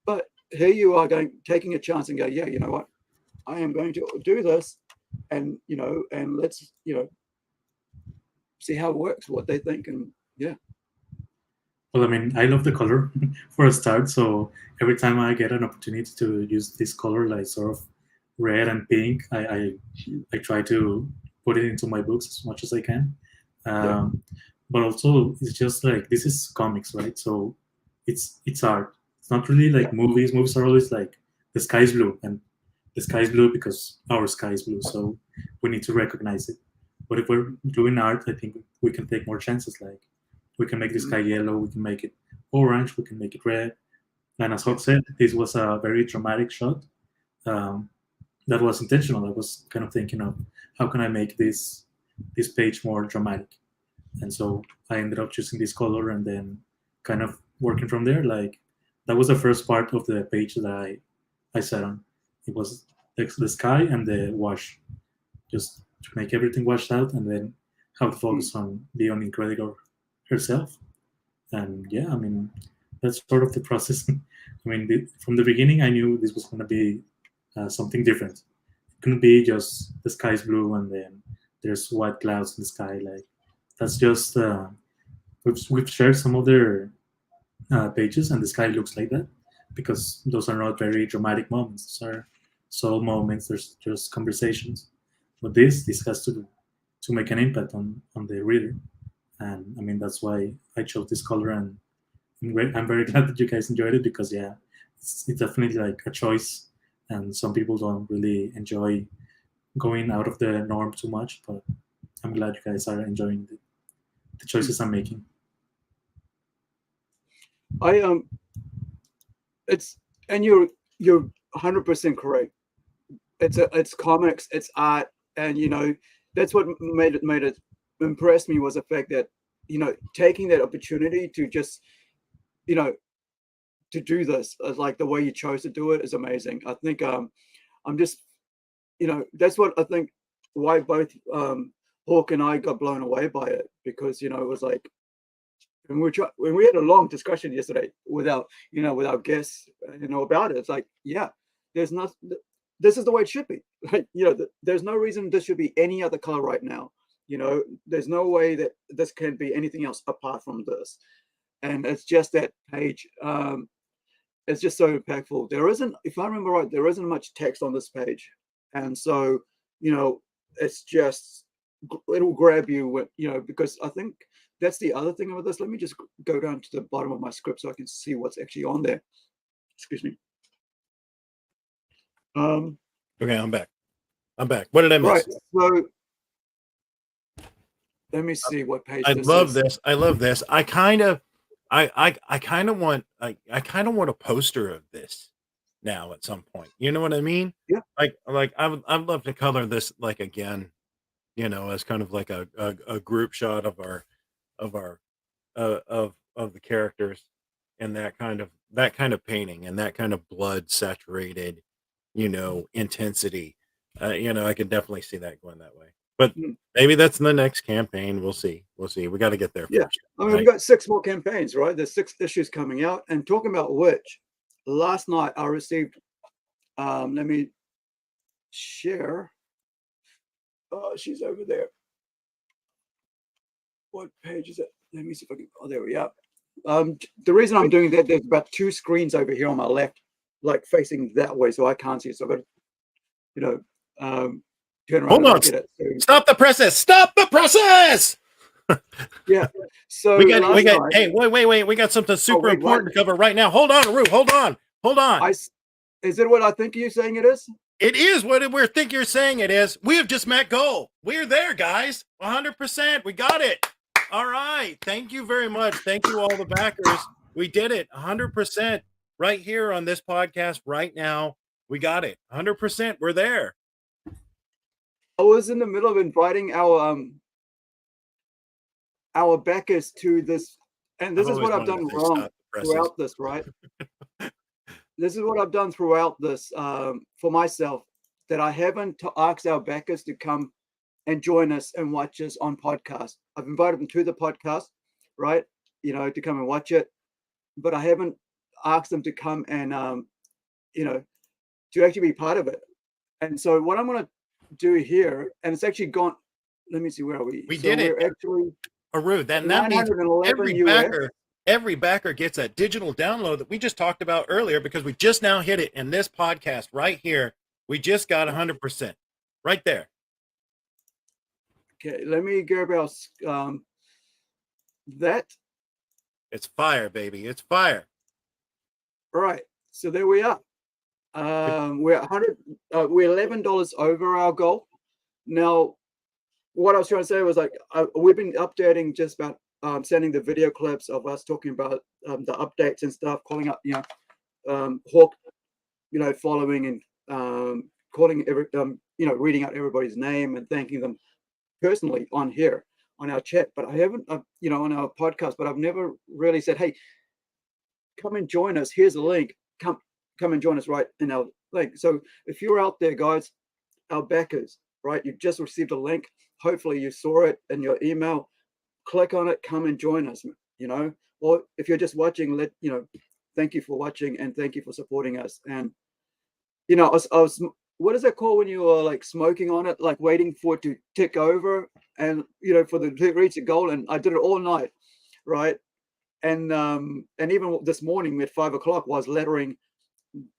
But here you are taking a chance and go, yeah, you know what, I am going to do this, and you know, and let's, you know, see how it works, what they think, and yeah.
Well, I mean, I love the color for a start. So every time I get an opportunity to use this color, like sort of red and pink, I try to put it into my books as much as I can. But also, it's just like, this is comics, right? So it's art. It's not really like movies. Movies are always like, the sky is blue, and the sky is blue because our sky is blue. So we need to recognize it. But if we're doing art, I think we can take more chances. Like, we can make the sky yellow, we can make it orange, we can make it red. And as Hawke said, this was a very dramatic shot. That was intentional. I was kind of thinking of, how can I make this page more dramatic? And so I ended up choosing this color and then kind of working from there. Like, that was the first part of the page that I sat on. It was the sky and the wash, just to make everything washed out, and then have to focus on the Incredi-Girl herself. And yeah, I mean, that's sort of the process. I mean, from the beginning, I knew this was going to be something different. It couldn't be just the sky's blue and then there's white clouds in the sky. Like, that's just we've shared some of their pages, and the sky looks like that because those are not very dramatic moments. Those are soul moments. There's just conversations. But this has to make an impact on the reader. And I mean, that's why I chose this color, and I'm very glad that you guys enjoyed it, because yeah, it's definitely like a choice, and some people don't really enjoy going out of the norm too much, but I'm glad you guys are enjoying the choices I'm making.
It's, and you're 100% correct. It's comics, it's art, and you know, that's what made it impress me, was the fact that, you know, taking that opportunity to just, you know, to do this, like the way you chose to do it is amazing. I think I'm just, you know, that's what I think why both Hawke and I got blown away by it because, you know, it was like, when we had a long discussion yesterday with our guests, you know, about it. It's like, yeah, there's not, this is the way it should be. Like, you know, there's no reason this should be any other color right now. You know, there's no way that this can be anything else apart from this. And it's just that page. It's just so impactful. There isn't, if I remember right, there isn't much text on this page. And so, you know, it's just, it'll grab you, you know, because I think that's the other thing about this. Let me just go down to the bottom of my script so I can see what's actually on there. Excuse me.
Okay, I'm back. What did I miss?
Right. So let me see what page.
I love this. I love this. I kind of want a poster of this now at some point. You know what I mean?
Yeah.
Like I'd love to color this like again, you know, as kind of like a group shot of the characters and that kind of painting and that kind of blood saturated, you know, intensity. You know, I could definitely see that going that way. But maybe that's in the next campaign. We'll see. We got to get there.
Yeah.
First,
I mean,
right?
we've got 6 more campaigns, right? There's 6 issues coming out. And talking about which, last night I received, let me share. Oh, she's over there. What page is it? Let me see if I can, oh, there we are. The reason I'm doing that, there's about 2 screens over here on my left, like facing that way, so I can't see it. So I've got to, you know, turn around.
Hold on. Stop the process.
Yeah. So
we got. Hey, wait. We got something super important to cover right now. Hold on, Roo. Hold on.
Is it what I think you're saying it is?
It is what we think you're saying it is. We have just met goal. We're there, guys. 100%. We got it. All right. Thank you very much. Thank you, all the backers. We did it. 100% right here on this podcast right now. We got it. 100%. We're there.
I was in the middle of inviting our backers to this, and this is what I've done wrong throughout this, right? This is what I've done throughout this for myself, that I haven't asked our backers to come and join us and watch us on podcast. I've invited them to the podcast, right? You know, to come and watch it, but I haven't asked them to come and, you know, to actually be part of it. And so what I'm going to do here, and it's actually gone, let me see, where are we?
We did it.
Actually,
Arud, that means every backer gets that digital download that we just talked about earlier, because we just now hit it in this podcast right here. We just got 100% right there.
Okay, let me grab our that.
It's fire, baby. It's fire.
All right, so there we are. We're $11 over our goal. Now, what I was trying to say was, like, we've been updating just about sending the video clips of us talking about the updates and stuff, calling up, you know, Hawke, you know, following and calling every, you know, reading out everybody's name and thanking them personally on here on our chat. But I haven't, you know, on our podcast, but I've never really said, hey, come and join us. Here's a link. Come and join us right in our link. So if you're out there, guys, our backers, right, you've just received a link. Hopefully you saw it in your email. Click on it, come and join us, you know. Or if you're just watching, you know, thank you for watching and thank you for supporting us. And, you know, I was what is that called when you are like smoking on it, like waiting for it to tick over and, you know, for the to reach a goal. And I did it all night, right? And even this morning at 5 o'clock was lettering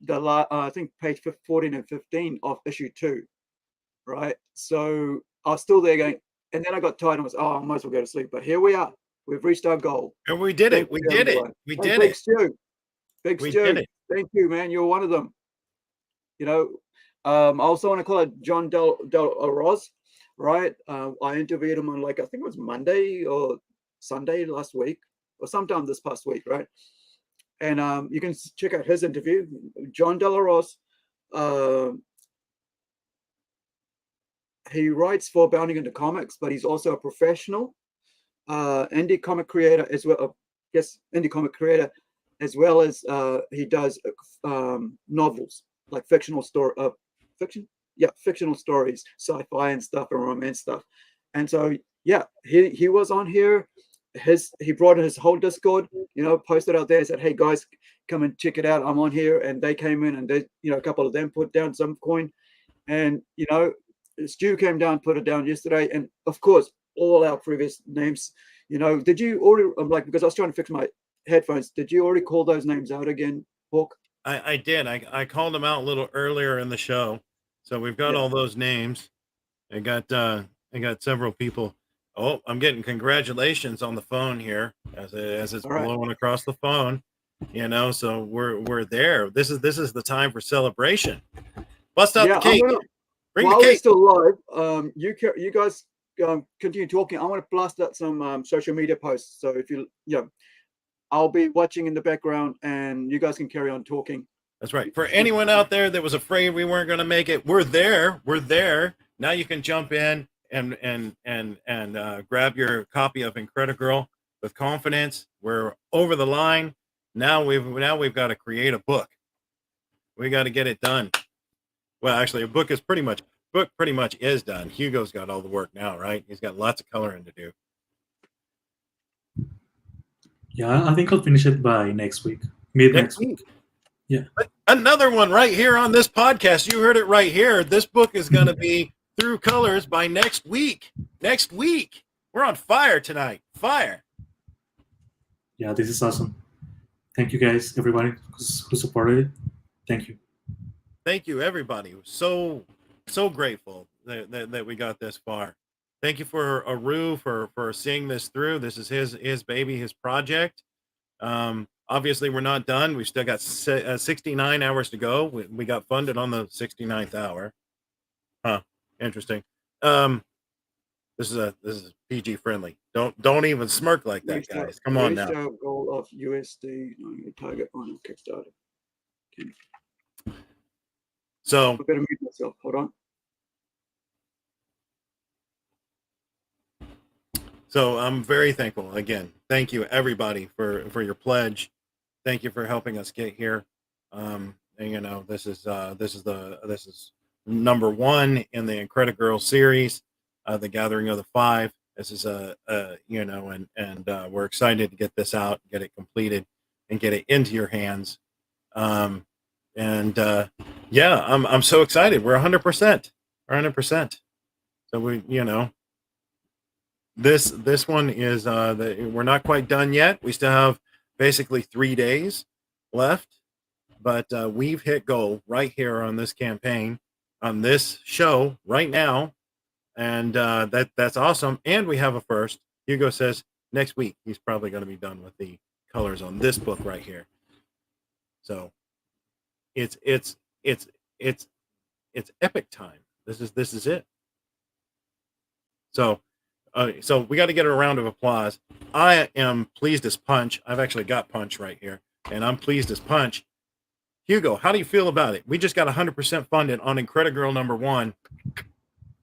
the I think page 14 and 15 of issue 2, right? So I was still there going, and then I got tired and was, I might as well go to sleep. But here we are. We've reached our goal.
And we did it. We did it. We did it.
Big Stu. Thank you, man. You're one of them. You know, I also want to call it John Del Roz, right? I interviewed him on, like, I think it was Monday or Sunday last week, or sometime this past week, right? And you can check out his interview. John Del Roz. He writes for Bounding Into Comics, but he's also a professional indie comic creator as well. Indie comic creator, as well as he does novels, like fictional stories, sci-fi and stuff, and romance stuff. And so yeah, he was on here. He brought in his whole Discord, posted out there and said, hey guys, come and check it out, I'm on here. And they came in and they, a couple of them put down some coin. And Stu came down, put it down yesterday. And of course, all our previous names, did you already, because I was trying to fix my headphones, did you already call those names out again, Hawke?
I did. I called them out a little earlier in the show. So we've got all those names. I got several people. Oh, I'm getting congratulations on the phone here as it's blowing across the phone. So we're there. This is the time for celebration. Bust out the cake.
While we're still live, you guys continue talking. I want to blast out some social media posts. So if I'll be watching in the background, and you guys can carry on talking.
That's right. For anyone out there that was afraid we weren't going to make it, we're there. We're there. Now you can jump in and grab your copy of Incredi-Girl with confidence. We're over the line. Now we've got to create a book. We got to get it done. Well, actually, a book pretty much is done. Hugo's got all the work now, right? He's got lots of coloring to do.
Yeah, I think I'll finish it by next week. Next week. Yeah.
Another one right here on this podcast. You heard it right here. This book is going to be through colors by next week. Next week. We're on fire tonight. Fire.
Yeah, this is awesome. Thank you guys, everybody who supported it. Thank you.
Thank you, everybody. So grateful that we got this far. Thank you for Aru for seeing this through. This is his baby, his project. Obviously, we're not done. We've still got 69 hours to go. We got funded on the 69th hour. Huh. Interesting. This is PG friendly. Don't even smirk like that, guys. Come on now.
Goal of USD target on Kickstarter. Okay.
So
I better mute myself. Hold on.
So I'm very thankful. Again, thank you everybody for your pledge. Thank you for helping us get here. And this is number one in the Incredi-Girl series, the Gathering of the Five. This is we're excited to get this out, get it completed, and get it into your hands. I'm so excited. We're 100%. We're 100%. So this one is we're not quite done yet. We still have basically 3 days left, but we've hit goal right here on this campaign, on this show right now, and that's awesome. And we have a first. Hugo says next week he's probably going to be done with the colors on this book right here. So it's epic time. This is it. So we got to get a round of applause. I am pleased as punch. I've actually got punch right here, and I'm pleased as punch. Hugo, how do you feel about it? We just got 100% funded on Incredi-Girl #1.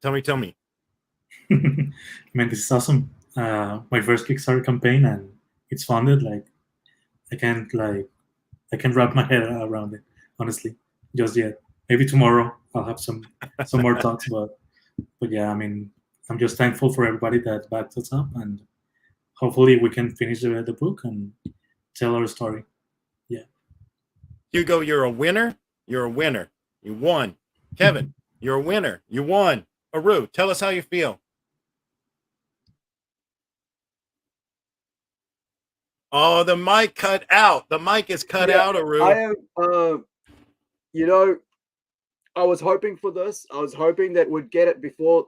Tell me.
Man, this is awesome. My first Kickstarter campaign, and it's funded. I can't wrap my head around it, honestly, just yet. Maybe tomorrow I'll have some more thoughts, but yeah, I mean, I'm just thankful for everybody that backed us up, and hopefully we can finish the book and tell our story. Yeah.
Hugo, you're a winner. You're a winner. You won. Kevin, you're a winner. You won. Aru, tell us how you feel. Oh, the mic cut out. The mic is cut out, Aru.
I am, I was hoping for this. I was hoping that we'd get it before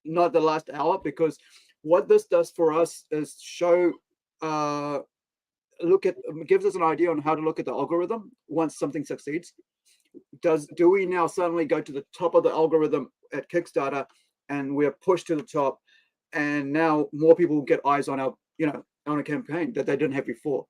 not the last hour, because what this does for us is gives us an idea on how to look at the algorithm once something succeeds. Do we now suddenly go to the top of the algorithm at Kickstarter and we're pushed to the top, and now more people will get eyes on our, on a campaign that they didn't have before?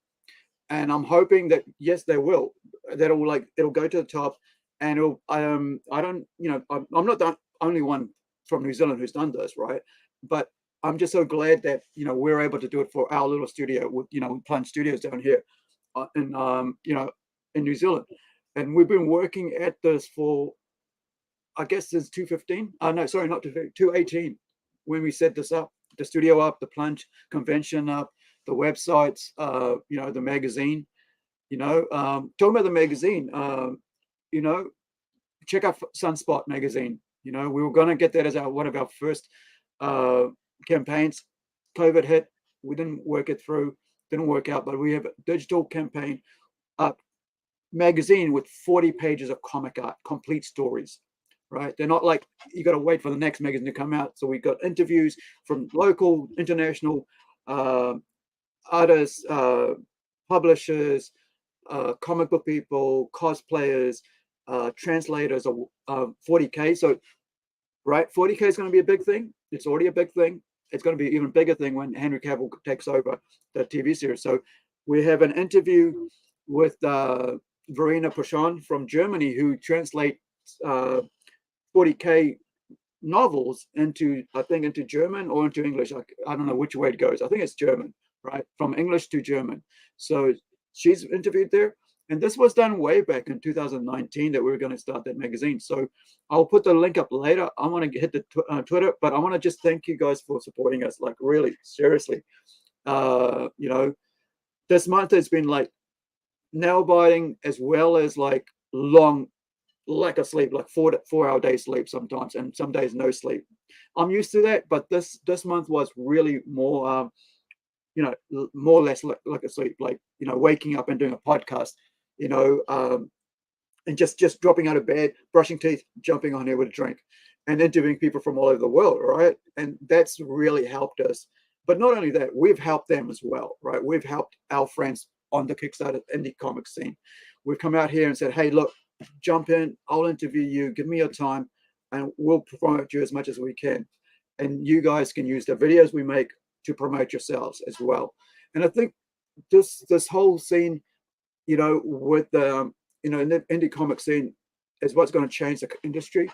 And I'm hoping that yes, they will. That it'll go to the top, and I'm not the only one from New Zealand who's done this, right? But I'm just so glad that we're able to do it for our little studio with Plunge Studios down here in New Zealand, and we've been working at this for I guess it's 215. No, sorry, not 218. When we set this up, the studio up, the plunge convention up, the websites, the magazine. Talking about the magazine, check out Sunspot magazine. We were going to get that as one of our first campaigns. COVID hit. We didn't work it through. Didn't work out, but we have a digital campaign magazine with 40 pages of comic art, complete stories. Right? They're not like you got to wait for the next magazine to come out. So we got interviews from local, international artists, publishers, comic book people, cosplayers, translators of 40K. So, right, 40K is going to be a big thing. It's already a big thing. It's going to be an even bigger thing when Henry Cavill takes over the TV series. So we have an interview with Verena Pochon from Germany, who translates 40K novels into German or into English. I don't know which way it goes. I think it's German, right? From English to German. So she's interviewed there. And this was done way back in 2019 that we were going to start that magazine. So I'll put the link up later. I want to hit the Twitter, but I want to just thank you guys for supporting us. Like, really, seriously. This month has been like nail biting as well as like long lack of sleep, like 4-hour day sleep sometimes, and some days no sleep. I'm used to that, but this month was really more, more or less like a sleep, like, waking up and doing a podcast, and just dropping out of bed, brushing teeth, jumping on here with a drink, and interviewing people from all over the world, right? And that's really helped us. But not only that, we've helped them as well, right? We've helped our friends on the Kickstarter indie comic scene. We've come out here and said, hey, look, jump in, I'll interview you, give me your time, and we'll promote you as much as we can. And you guys can use the videos we make to promote yourselves as well. And I think this whole scene, with the in the indie comic scene is what's going to change the industry.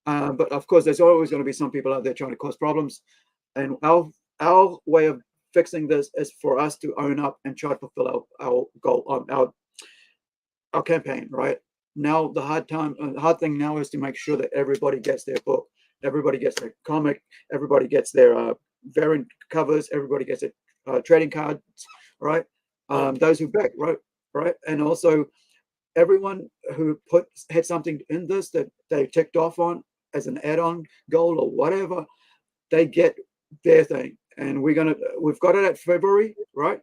But of course, there's always going to be some people out there trying to cause problems. And our way of fixing this is for us to own up and try to fulfill our goal, our campaign, right? Now the hard thing now is to make sure that everybody gets their book, everybody gets their comic, everybody gets their variant covers, everybody gets their trading cards, right? Those who back, right, and also everyone who had something in this that they ticked off on as an add-on goal or whatever, they get their thing. And we've got it at February, right?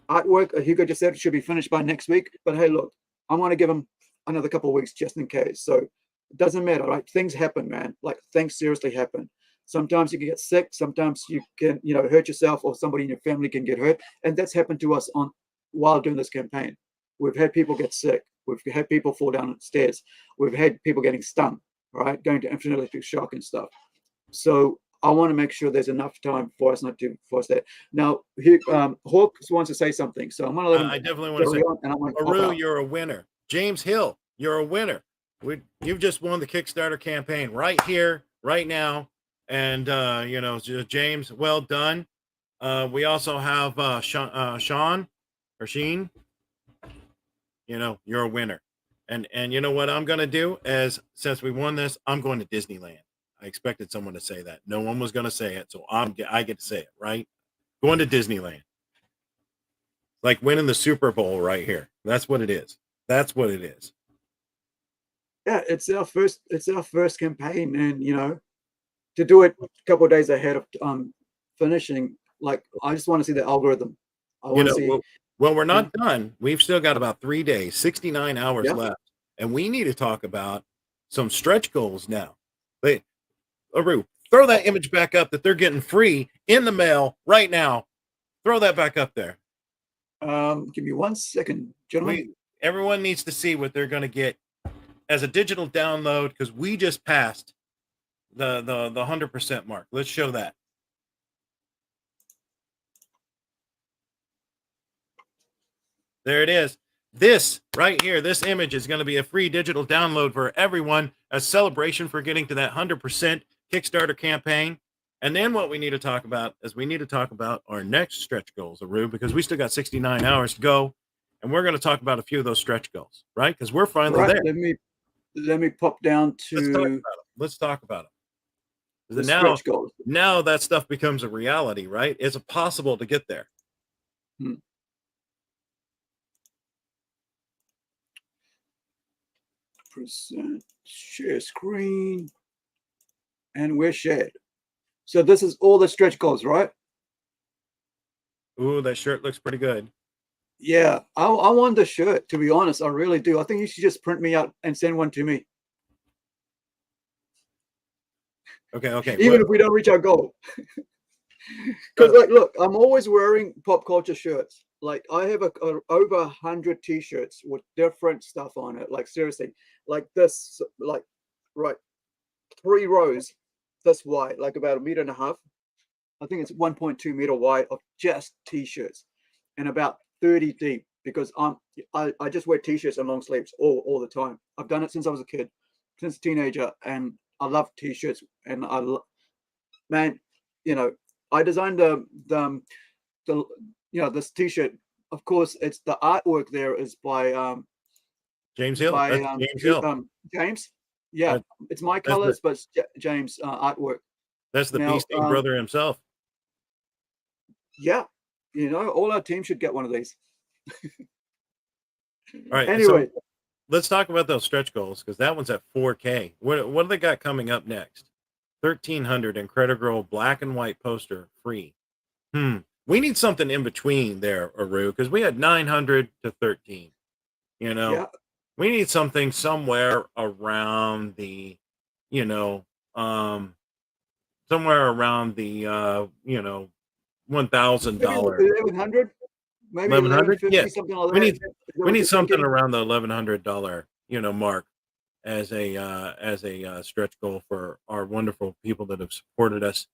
Artwork, Hugo just said it should be finished by next week. But hey, look, I want to give them another couple of weeks just in case. So it doesn't matter, right? Things happen, man. Like, things seriously happen. Sometimes you can get sick. Sometimes you can, hurt yourself, or somebody in your family can get hurt. And that's happened to us while doing this campaign. We've had people get sick. We've had people fall down the stairs. We've had people getting stung, right? Going to infinite electric shock and stuff. So I want to make sure there's enough time for us not to force that. Now, Hawke wants to say something, so I'm going to let him.
I definitely want to say, Aru, you're a winner. James Hill, you're a winner. You've just won the Kickstarter campaign right here, right now. And, James, well done. We also have Sean or Sheen. You're a winner. And you know what I'm going to do is, since we won this, I'm going to Disneyland. I expected someone to say that. No one was going to say it, so I get to say it, right? Going to Disneyland. Like winning the Super Bowl right here. That's what it is. That's what it is.
Yeah, it's our first campaign, and to do it a couple of days ahead of finishing, like, I just want to see the algorithm. I want to see.
Well, we're not done. We've still got about 3 days, 69 hours left, and we need to talk about some stretch goals now. Aru, throw that image back up that they're getting free in the mail right now. Throw that back up there.
Give me 1 second, gentlemen.
Everyone needs to see what they're going to get as a digital download, because we just passed the 100% mark. Let's show that. There it is. This right here, this image is going to be a free digital download for everyone, a celebration for getting to that 100% Kickstarter campaign. And then what we need to talk about is our next stretch goals, Aru, because we still got 69 hours to go. And we're going to talk about a few of those stretch goals, right? Because we're finally there.
let me pop down to
Let's talk about
the
it.
stretch goals.
Now that stuff becomes a reality, right? It's possible to get there.
Present, share screen, and we're shared. So this is all the stretch goals, right?
Ooh, that shirt looks pretty good.
Yeah, I want the shirt, to be honest. I really do. I think you should just print me out and send one to me.
Okay.
Even if we don't reach our goal. Because like, look, I'm always wearing pop culture shirts. Like I have over 100 t-shirts with different stuff on it. Like seriously, like this, like right, 3 rows this wide, like about 1.5 meters. I think it's 1.2 meter wide of just t-shirts, and about 30 deep because I just wear t-shirts and long sleeves all the time. I've done it since I was a kid, since a teenager, and I love t-shirts. And man, you know, I designed the this t-shirt. Of course, it's the artwork there is by
James Hill.
by
James Hill.
James. Yeah, it's my colors, but it's James artwork.
That's the Beastie brother himself.
Yeah, you know, all our team should get one of these.
All right.
Anyway,
so let's talk about those stretch goals because that one's at 4K. What do they got coming up next? 1,300 Incredi-Girl black and white poster free. We need something in between there, Aru, because we had 900 to 13. You know,
yeah.
We need something somewhere around the, somewhere around the, $1,000.
1,100, maybe
1,100.
1,150,
Yeah,
something like
we
that.
need we need something around the $1,100, mark as a stretch goal for our wonderful people that have supported us.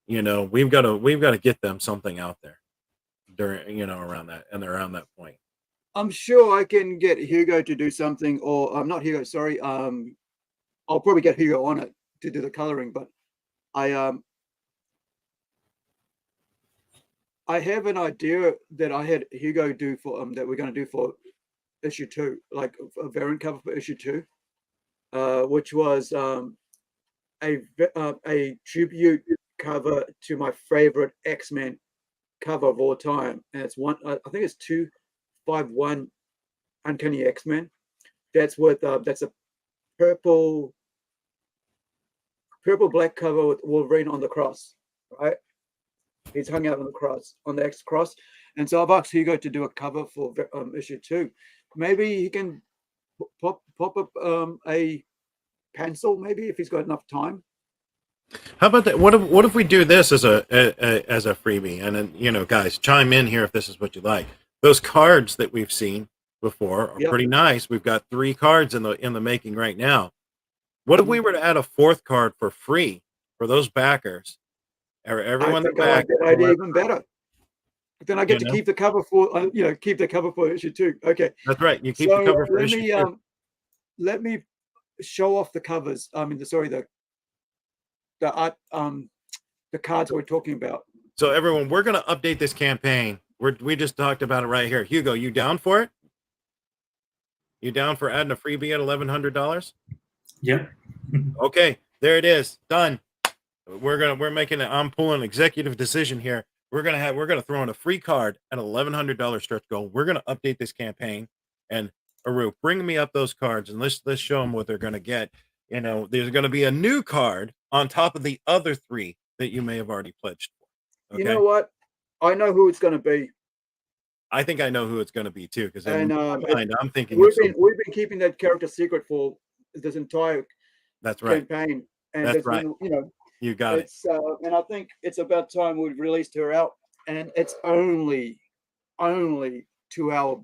We've got to get them something out there during, around that point.
I'm sure I can get Hugo to do something, or not Hugo, sorry. I'll probably get Hugo on it to do the coloring, but I have an idea that I had Hugo do for that we're going to do for issue 2, like a variant cover for issue 2, which was a tribute cover to my favorite X-Men cover of all time, and it's I think it's 251 Uncanny X-Men. That's with that's a purple black cover with Wolverine on the cross, right? He's hung out on the cross, on the X cross. And so I've asked Hugo to do a cover for issue 2. Maybe he can pop up a pencil, maybe, if he's got enough time.
How about that? What if we do this as a freebie? And then, guys, chime in here if this is what you like. Those cards that we've seen before are pretty nice. We've got 3 cards in the making right now. What if we were to add a 4th card for free for those backers? Everyone
I think I like that idea even better. Then I get to keep the cover for keep the cover for issue 2. Okay,
that's right. You keep the cover for issue 2.
Let me show off the covers. I mean, the art, the cards we're talking about.
So everyone, we're going to update this campaign. We just talked about it right here. Hugo, you down for it? You down for adding a freebie at $1,100?
Yeah.
Okay, there it is. Done. I'm pulling an executive decision here. We're gonna throw in a free card at $1,100 stretch goal. We're gonna update this campaign, and Aru, bring me up those cards and let's show them what they're gonna get. There's gonna be a new card on top of the other 3 that you may have already pledged for. Okay?
You know what? I know who it's gonna be.
I think I know who it's gonna be too, because
I'm thinking we've been keeping that character secret for this entire campaign, and
that's right. You got it.
And I think it's about time we've released her out, and it's only 2 hour.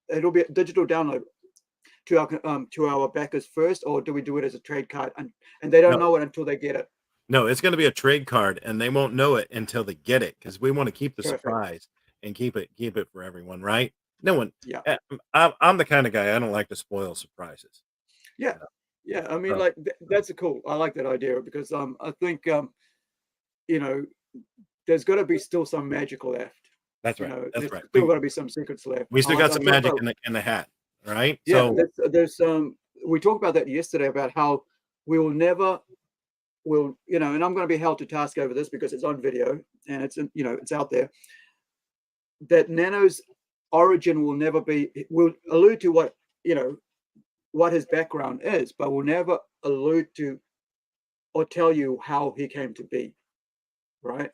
It'll be a digital download to our backers first, or do we do it as a trade card? And they don't know it until they get it.
No, it's going to be a trade card, and they won't know it until they get it, because we want to keep the surprise and keep it for everyone, right? No one.
Yeah.
I'm the kind of guy, I don't like to spoil surprises.
Yeah. Yeah, I mean, that's cool. I like that idea because I think there's got to be still some magic left.
That's right. That's right.
Still got to be some secrets left.
We still got some magic in the hat, right?
Yeah, so there's we talked about that yesterday about how we will never will, and I'm going to be held to task over this because it's on video and it's it's out there, that Nano's origin will never be, will allude to what his background is, but will never allude to or tell you how he came to be, right?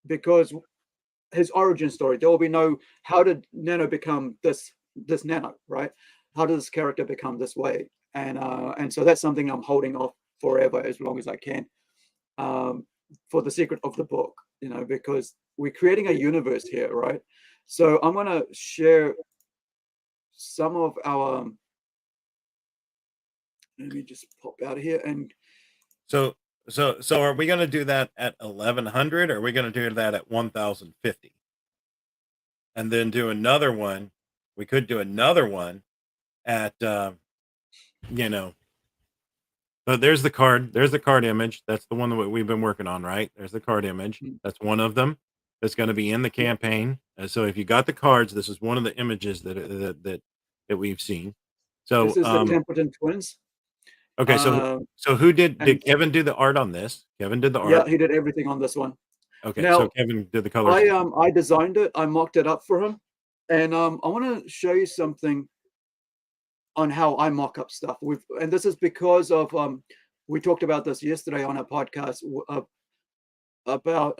Because his origin story, there will be no, how did Nano become this Nano, right? How does this character become this way? And so that's something I'm holding off forever, as long as I can, for the secret of the book, because we're creating a universe here, right? So I'm going to share some of our, let me just pop out of here. And
so are we going to do that at 1100, or are we going to do that at 1050 and then do another one? We could do another one at but there's the card image. That's the one that we've been working on, right? There's the card image. That's one of them that's going to be in the campaign. So if you got the cards, this is one of the images that we've seen. So
this is the Templeton twins.
Okay, so who did Kevin do the art on this? Kevin did the art.
Yeah, he did everything on this one.
Okay,
now,
so Kevin did the colors.
I designed it. I mocked it up for him, and I want to show you something on how I mock up stuff. And this is because of we talked about this yesterday on our podcast about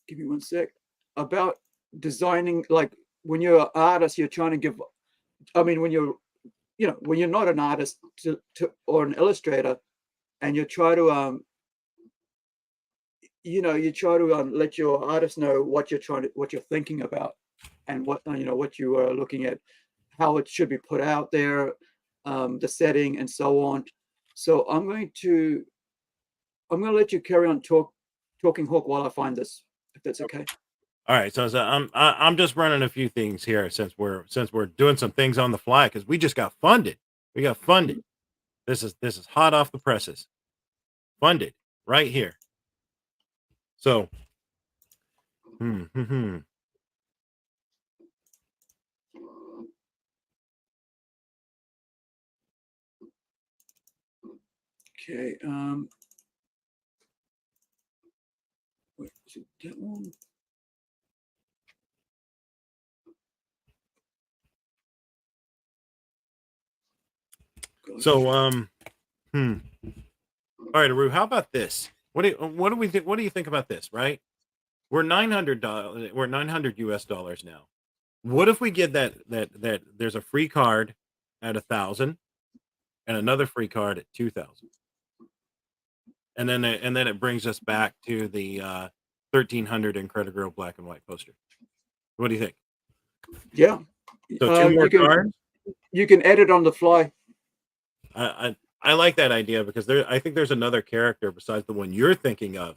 give me one sec, about designing. Like when you're an artist, you're trying to give. I mean, when you're when you're not an artist or an illustrator, and you try to let your artist know what you're thinking about, and what you are looking at, how it should be put out there, the setting, and so on. So I'm going to let you carry on talking, Hawke, while I find this, if that's okay.
All right, so I'm just running a few things here since we're doing some things on the fly because we just got funded. We got funded. This is hot off the presses. Funded right here. So,
Okay. Wait, is it that one?
So, all right, Aru, how about this? What do you think about this? Right, we're $900. We're $900 US now. What if we get that there's a free card at 1,000 and another free card at 2,000, and then it brings us back to the 1,300 Incredi-Girl black and white poster. What do you think?
Yeah.
So two more cards.
You can edit on the fly.
I like that idea because I think there's another character besides the one you're thinking of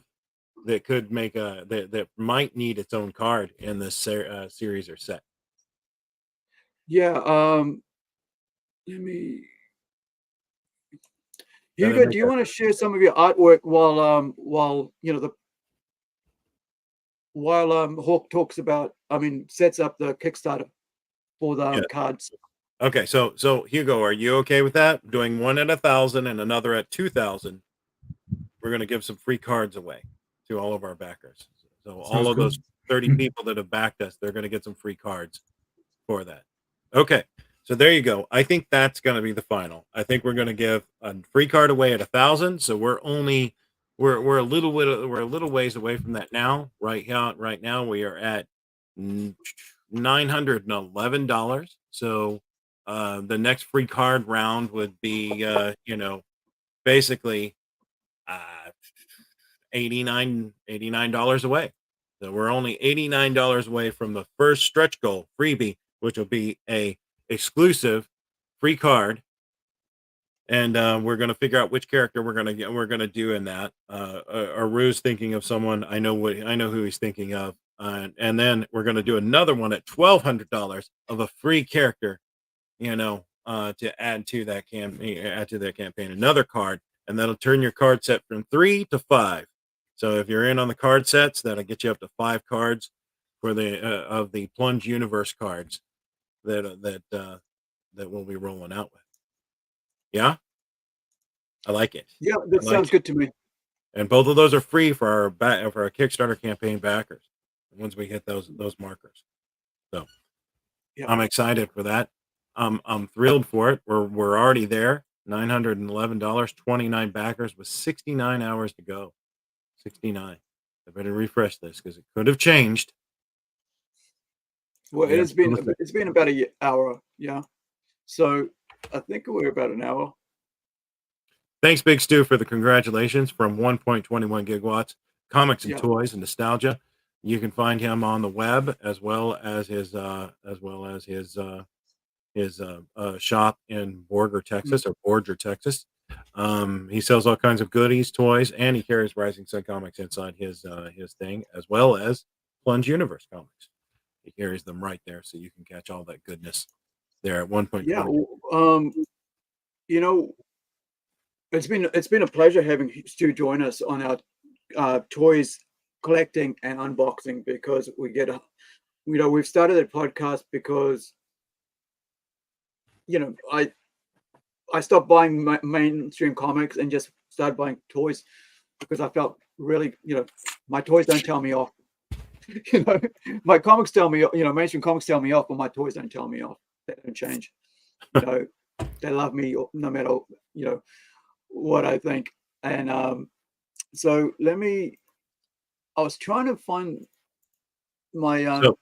that could make that might need its own card in this series or set.
Yeah. Let me. Hugo, do you want to share some of your artwork while Hawke talks about? Sets up the Kickstarter for the cards.
Okay, so Hugo, are you okay with that? Doing one at 1,000 and another at 2,000. We're going to give some free cards away to all of our backers. So all of those 30 people that have backed us, they're going to get some free cards for that. Okay, so there you go. I think that's going to be the final. I think we're going to give a free card away at 1,000. So we're a little ways away from that now. Right now we are at $911. So the next free card round would be basically $89 away. So we're only $89 away from the first stretch goal freebie, which will be a exclusive free card. And we're going to figure out which character we're going to do in that. Aru's thinking of someone. I know who he's thinking of. And then we're going to do another one at $1,200 of a free character, to add to that campaign, another card, and that'll turn your card set from 3 to 5. So if you're in on the card sets, that'll get you up to 5 cards for the of the Plunge Universe cards that that we'll be rolling out with. Yeah, I like it.
Yeah, that
I like
sounds
it.
good to me.
And both of those are free for our Kickstarter campaign backers once we hit those markers. So
Yeah.
I'm excited for that. I'm thrilled for it. We're already there. $911, 29 backers with 69 hours to go. 69. I better refresh this because it could have changed.
Well,
Yeah,
it's been about an hour. Yeah. So I think we're about an hour.
Thanks, Big Stu, for the congratulations from 1.21 gigawatts, comics and
Yeah.
toys and nostalgia. You can find him on the web as well as his shop in Borger, Texas, or Borger, Texas. He sells all kinds of goodies, toys, and he carries Rising Sun comics inside his thing, as well as Plunge Universe comics. He carries them right there, so you can catch all that goodness there at 1.20.
Yeah. You know, it's been a pleasure having Stu join us on our toys collecting and unboxing, because we've started a podcast because I stopped buying mainstream comics and just started buying toys because I felt really, my toys don't tell me off. My comics tell me, mainstream comics tell me off, but my toys don't tell me off. They don't change. They love me no matter, what I think. And so I was trying to find my,
and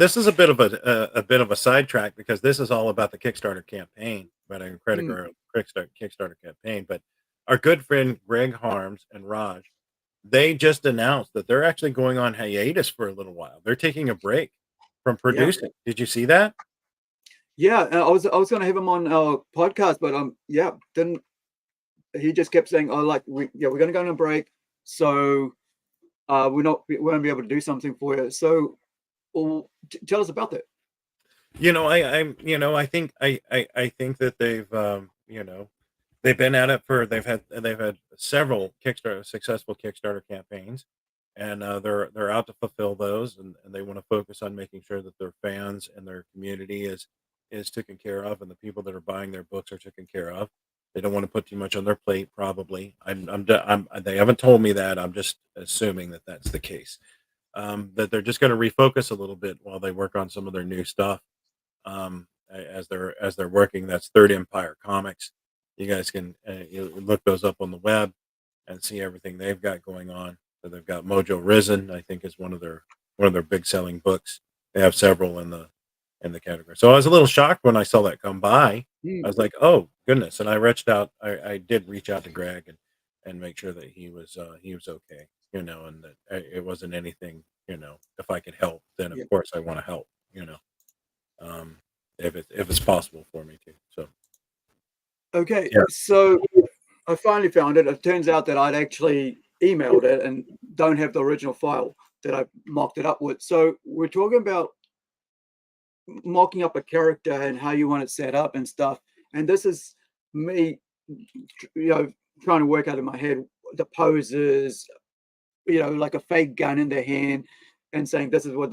this is a bit of a sidetrack because this is all about the Kickstarter campaign, about an Incredi-Girl Kickstarter campaign. But our good friend Greg Harms and Raj, they just announced that they're actually going on hiatus for a little while. They're taking a break from producing. Yeah. Did you see that?
Yeah, I was going to have him on our podcast, but then he just kept saying, "Oh, we're going to go on a break, so we won't be able to do something for you." So, tell us about that.
I think that they've been at it for they've had several successful Kickstarter campaigns, and they're out to fulfill those, and they want to focus on making sure that their fans and their community is taken care of, and the people that are buying their books are taken care of. They don't want to put too much on their plate, probably. They haven't told me that. I'm just assuming that that's the case. That they're just going to refocus a little bit while they work on some of their new stuff. As they're working, that's Third Empire Comics. You guys can you look those up on the web and see everything they've got going on. So they've got Mojo Risen, I think, is one of their big selling books. They have several in the category. So I was a little shocked when I saw that come by. I was like, oh goodness. And I did reach out to Greg and make sure that he was okay, and that it wasn't anything, if I could help, then of course I want to help, if it's possible for me to. So
okay, so I finally found it. It turns out that I'd actually emailed it and don't have the original file that I mocked it up with. So we're talking about mocking up a character and how you want it set up and stuff. And this is me, trying to work out in my head the poses, like a fake gun in their hand, and saying this is what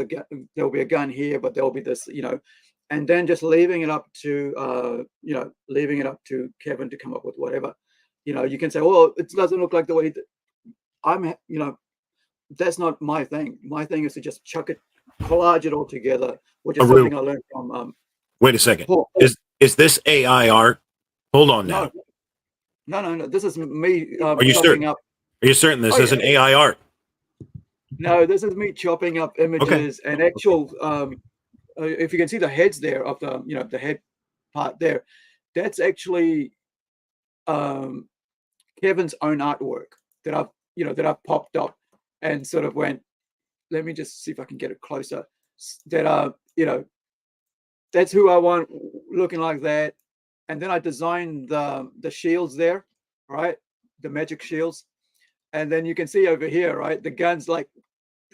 there'll be a gun here, but there'll be this, and then just leaving it up to Kevin to come up with whatever. You can say, well, it doesn't look like the way I'm, that's not my thing. My thing is to just collage it all together, which is something I learned from.
Wait a second. Is this AI art? Hold on now.
No. This is me.
Are you certain? Are you certain this isn't AI art?
No, this is me chopping up images and actual. If you can see the heads there of the head part there, that's actually Kevin's own artwork that I've popped up and sort of went. Let me just see if I can get it closer. That that's who I want looking like that. And then I designed the shields there, right? The magic shields. And then you can see over here, right? The gun's like,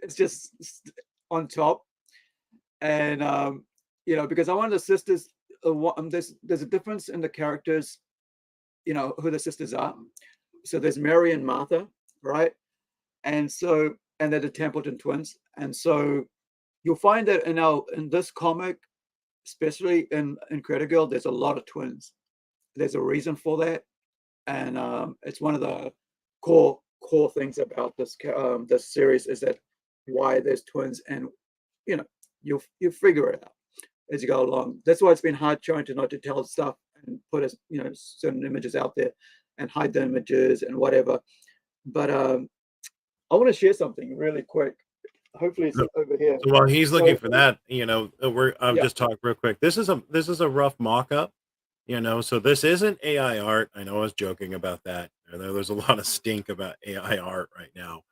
it's just on top. And, because I wanted the sisters, there's a difference in the characters, who the sisters are. So there's Mary and Martha, right? And they're the Templeton twins. And so you'll find that in this comic, especially in Incredi-Girl, there's a lot of twins. There's a reason for that, and it's one of the core things about this series is that why there's twins, and you'll figure it out as you go along. That's why it's been hard trying to not to tell stuff and put certain images out there and hide the images and whatever. But I want to share something really quick. Hopefully it's over here.
So while he's looking
So-
for that, I'll
Yeah.
just talk real quick. This is a rough mock-up, so this isn't AI art. I know I was joking about that. I know there's a lot of stink about AI art right now.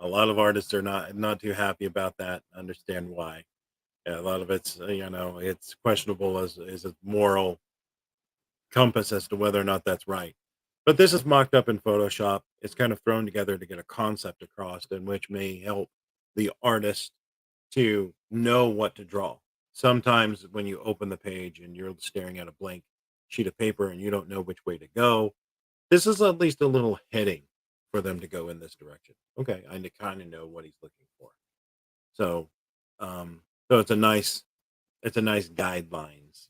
A lot of artists are not too happy about that. I understand why. Yeah, a lot of it's it's questionable as a moral compass as to whether or not that's right. But this is mocked up in Photoshop. It's kind of thrown together to get a concept across, in which may help the artist to know what to draw. Sometimes when you open the page and you're staring at a blank sheet of paper and you don't know which way to go, this is at least a little heading for them to go in this direction. Okay, I kind of know what he's looking for. So, so it's a nice guidelines,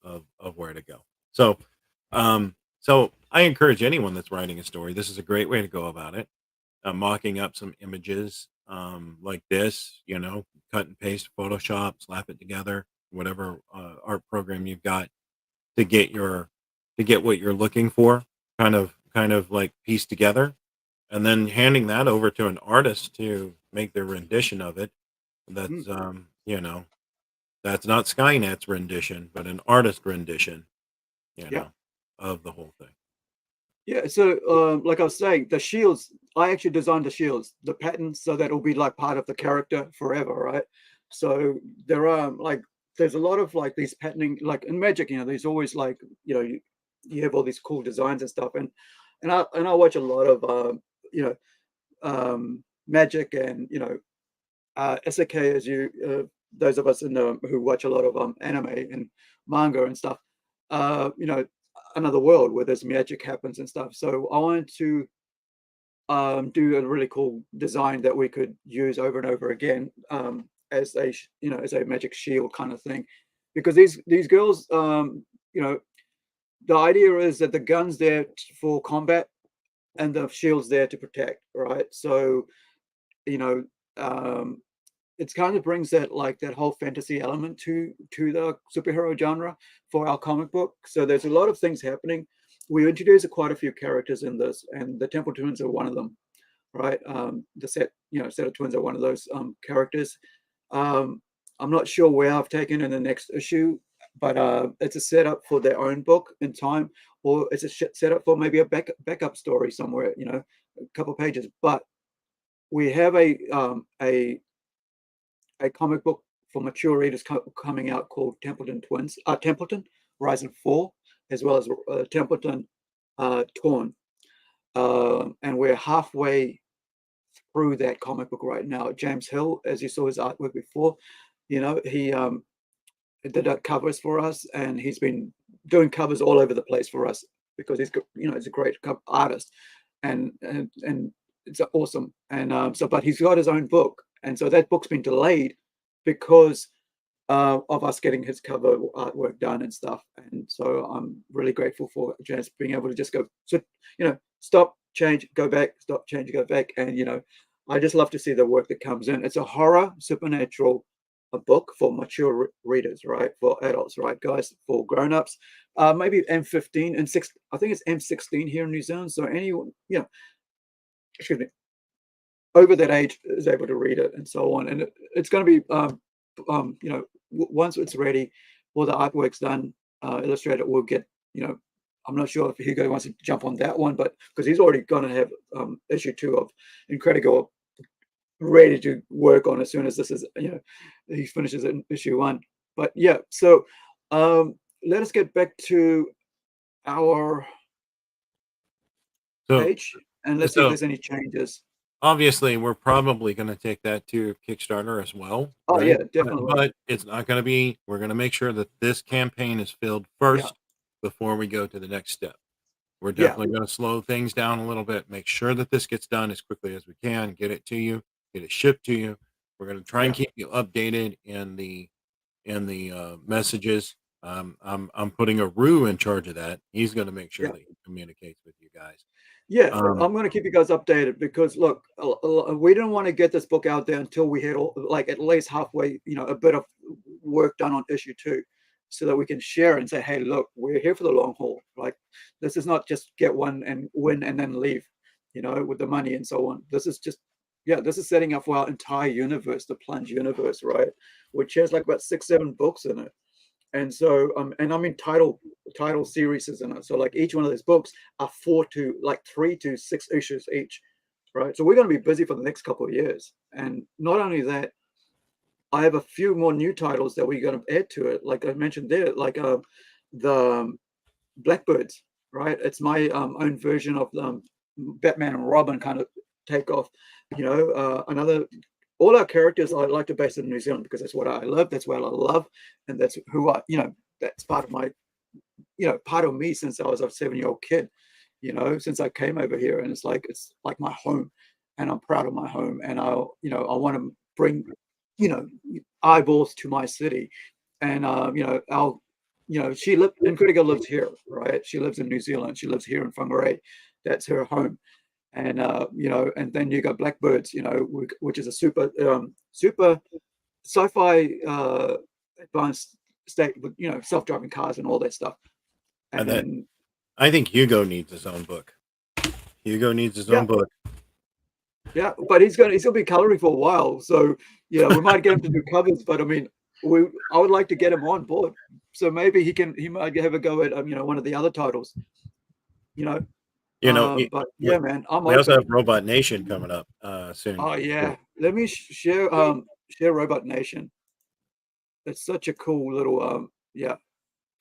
of where to go. So, so I encourage anyone that's writing a story. This is a great way to go about it. Mocking up some images, like this, cut and paste Photoshop, slap it together, whatever art program you've got to get what you're looking for, kind of like pieced together, and then handing that over to an artist to make their rendition of it. That's that's not Skynet's rendition, but an artist rendition,
Yeah.
of the whole thing.
Yeah, so like I was saying, the shields, I actually designed the shields, the patterns, so that it'll be like part of the character forever, right? So there are there's a lot of like these patterning, like in Magic, there's always like, you have all these cool designs and stuff, and I watch a lot of Magic and SAK, as those of us who watch a lot of anime and manga and stuff, another world where there's magic happens and stuff. So I wanted to do a really cool design that we could use over and over again, as as a magic shield kind of thing, because these girls, the idea is that the gun's there for combat and the shield's there to protect, right? So um, it kind of brings that that whole fantasy element to the superhero genre for our comic book. So there's a lot of things happening. We introduced quite a few characters in this, and the Temple Twins are one of them, right? The set of twins are one of those characters. I'm not sure where I've taken in the next issue, but it's a setup for their own book in time, or it's a setup for maybe a backup story somewhere, a couple pages. But we have a comic book for mature readers coming out called Templeton Twins, Templeton Rise and Fall, as well as Templeton Torn, and we're halfway through that comic book right now. James Hill, as you saw his artwork before, he did covers for us, and he's been doing covers all over the place for us because he's a great artist, and it's awesome. And but he's got his own book, and so that book's been delayed because of us getting his cover artwork done and stuff. And so I'm really grateful for James being able to just go, stop, change, go back, stop, change, go back. And I just love to see the work that comes in. It's a horror supernatural book for mature readers, right? For adults, right, guys? For grown-ups, maybe M15 and 6. I think it's M16 here in New Zealand. So anyone, excuse me, over that age is able to read it and so on. And it's going to be, once it's ready, all the artwork's done, Illustrator will get, I'm not sure if Hugo wants to jump on that one, but because he's already going to have issue 2 of Incredi-Girl ready to work on as soon as this is, he finishes in issue 1. But yeah, so let us get back to our page and let's see if there's any changes.
Obviously, we're probably going to take that to Kickstarter as well.
Oh,
right?
yeah, definitely.
But it's not going to be, we're going to make sure that this campaign is filled first before we go to the next step. We're definitely going to slow things down a little bit, make sure that this gets done as quickly as we can, get it to you, get it shipped to you. We're going to try and keep you updated in the in the messages. I'm putting a Rue in charge of that. He's going to make sure
Yeah.
that he communicates with you guys.
Yeah, I'm going to keep you guys updated because look, we didn't want to get this book out there until we had like at least halfway, a bit of work done on issue 2, so that we can share and say, hey, look, we're here for the long haul. Like, this is not just get one and win and then leave, with the money and so on. This is just, this is setting up for our entire universe, the Plunge universe, right? Which has like about 6-7 books in it. And so, and I mean title series in it. So like each one of those books are 3 to 6 issues each, right? So we're going to be busy for the next couple of years. And not only that, I have a few more new titles that we're going to add to it. Like I mentioned there, like the Blackbirds, right? It's my own version of Batman and Robin kind of takeoff. Another. All our characters I like to base in New Zealand because that's what I love. That's what I love, and that's who I. That's part of my. Part of me since I was a 7-year-old kid. Since I came over here, and it's like my home, and I'm proud of my home, and I want to bring, eyeballs to my city, and Incredi-Girl lives here, right? She lives in New Zealand. She lives here in Whangarei. That's her home. And and then you got Blackbirds, which is a super sci-fi advanced state with self-driving cars and all that stuff. And then
I think Hugo needs his own book. Hugo needs his own book.
Yeah, but he's gonna be coloring for a while, so we might get him to do covers. But I mean, I would like to get him on board, so maybe he might have a go at one of the other titles. But yeah, man,
we also have Robot Nation coming up soon.
Oh yeah, let me share Robot Nation. It's such a cool little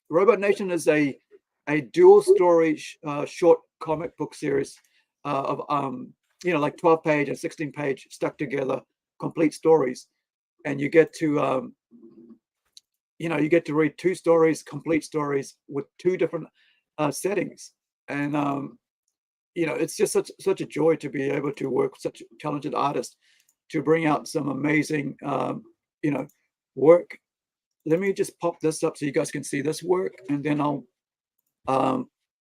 Robot Nation is a dual story short comic book series of like 12-page and 16-page stuck together complete stories, and you get to read 2 stories, complete stories with 2 different settings, and it's just such a joy to be able to work with such a talented artist to bring out some amazing, work. Let me just pop this up so you guys can see this work, and then I'll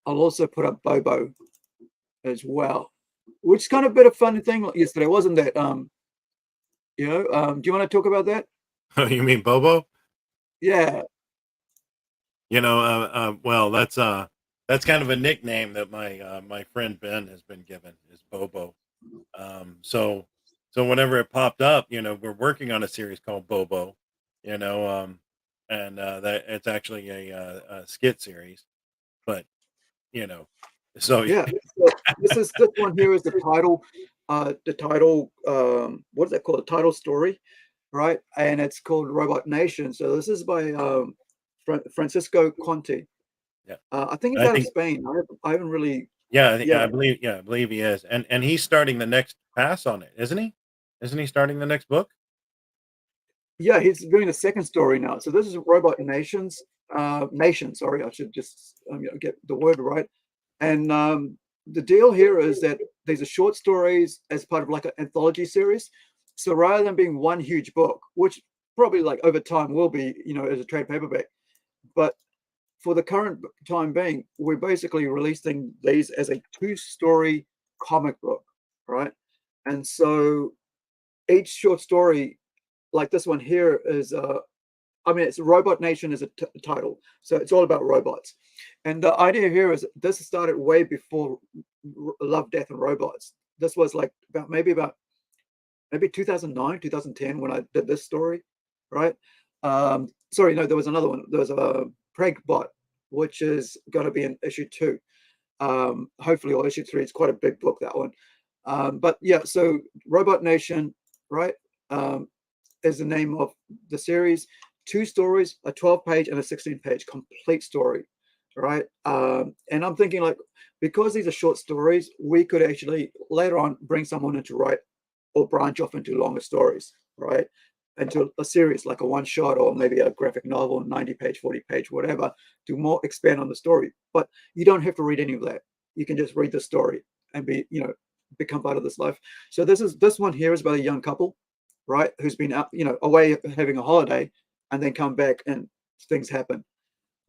also put up Bobo as well, which is kind of a bit of fun thing yesterday, wasn't that? Do you want to talk about that?
You mean Bobo?
Yeah.
Well, that's kind of a nickname that my friend Ben has been given, is Bobo. So whenever it popped up, we're working on a series called Bobo, and that it's actually a skit series, but so
yeah. So this one here is the title. What is that called? The title story, right? And it's called Robot Nation. So this is by Francisco Conte.
Yeah,
I think he's out of Spain. I haven't really.
Yeah, I believe he is, and he's starting the next pass on it, isn't he? Isn't he starting the next book?
Yeah, he's doing the second story now. So this is Robot Nation. Sorry, I should just get the word right. And the deal here is that these are short stories as part of like an anthology series. So rather than being one huge book, which probably like over time will be, as a trade paperback, but for the current time being, we're basically releasing these as a 2-story comic book, right? And so each short story, like this one here, is it's Robot Nation is a title, so it's all about robots. And the idea here is this started way before Love, Death, and Robots. This was like maybe 2009, 2010 when I did this story, right? Sorry, no, there was another one. There was a Pragbot, which is going to be in issue 2, hopefully, or issue 3. It's quite a big book, that one. But yeah, so Robot Nation, right, is the name of the series. 2 stories, a 12-page and a 16-page complete story, right? And I'm thinking, like, because these are short stories, we could actually later on bring someone in to write or branch off into longer stories, right? Into a series like a one-shot or maybe a graphic novel, 90-page, 40-page, whatever, to more expand on the story. But you don't have to read any of that. You can just read the story and become part of this life. So this one here is about a young couple, right, who's been out, away having a holiday, and then come back and things happen.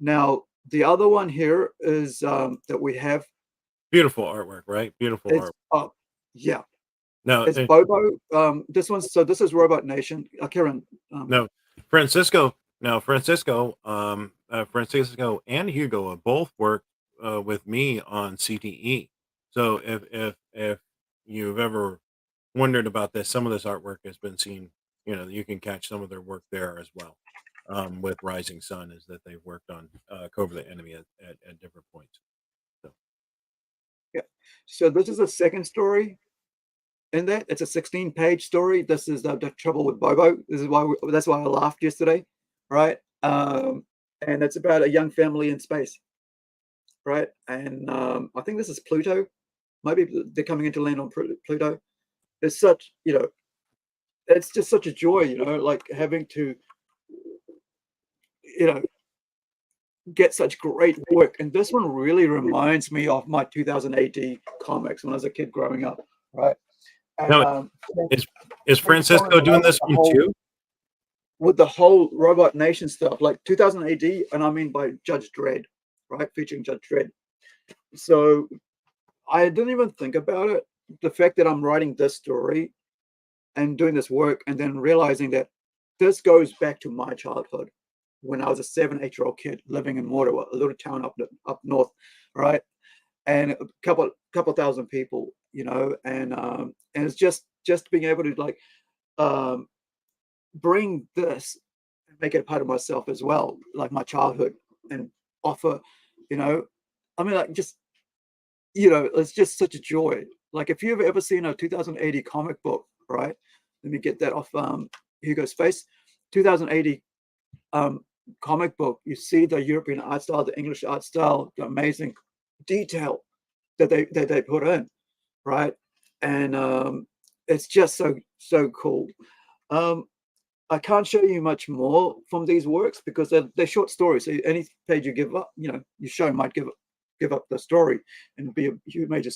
Now, the other one here is that we have.
Beautiful artwork, right? Beautiful
It's
artwork.
yeah,
No,
it's Bobo. This one's so this is Robot Nation. Karen.
no, Francisco. No, Francisco. Francisco and Hugo have both worked with me on CTE. So if you've ever wondered about this, some of this artwork has been seen. You know, you can catch some of their work there as well. With Rising Sun, is that they've worked on Cover the Enemy at different points. So.
Yeah. So this is the second story. In that, it's a 16-page story. This is the trouble with Bobo. This is why that's why I laughed yesterday, right? And it's about a young family in space, right? And I think this is Pluto. Maybe they're coming into land on Pluto. It's such, it's just such a joy, like having to, get such great work. And this one really reminds me of my 2000 AD comics when I was a kid growing up, right? And,
now, is Francisco doing this one too?
With the whole Robot Nation stuff, like 2000 AD, and I mean by Judge Dredd, right? Featuring Judge Dredd. So I didn't even think about it. The fact that I'm writing this story and doing this work and then realizing that this goes back to my childhood when I was a 7-8-year-old kid living in Morewa, a little town up north, right? And a couple thousand people, and it's just being able to like bring this and make it a part of myself as well, like my childhood, and offer, like just, it's just such a joy. Like if you've ever seen a 2080 comic book, right? Let me get that off Hugo's face. 2080 comic book, you see the European art style, the English art style, the amazing detail that they put in, right? And it's just so cool. I can't show you much more from these works because they're short stories. So any page you give up, you show might give up the story and be a huge major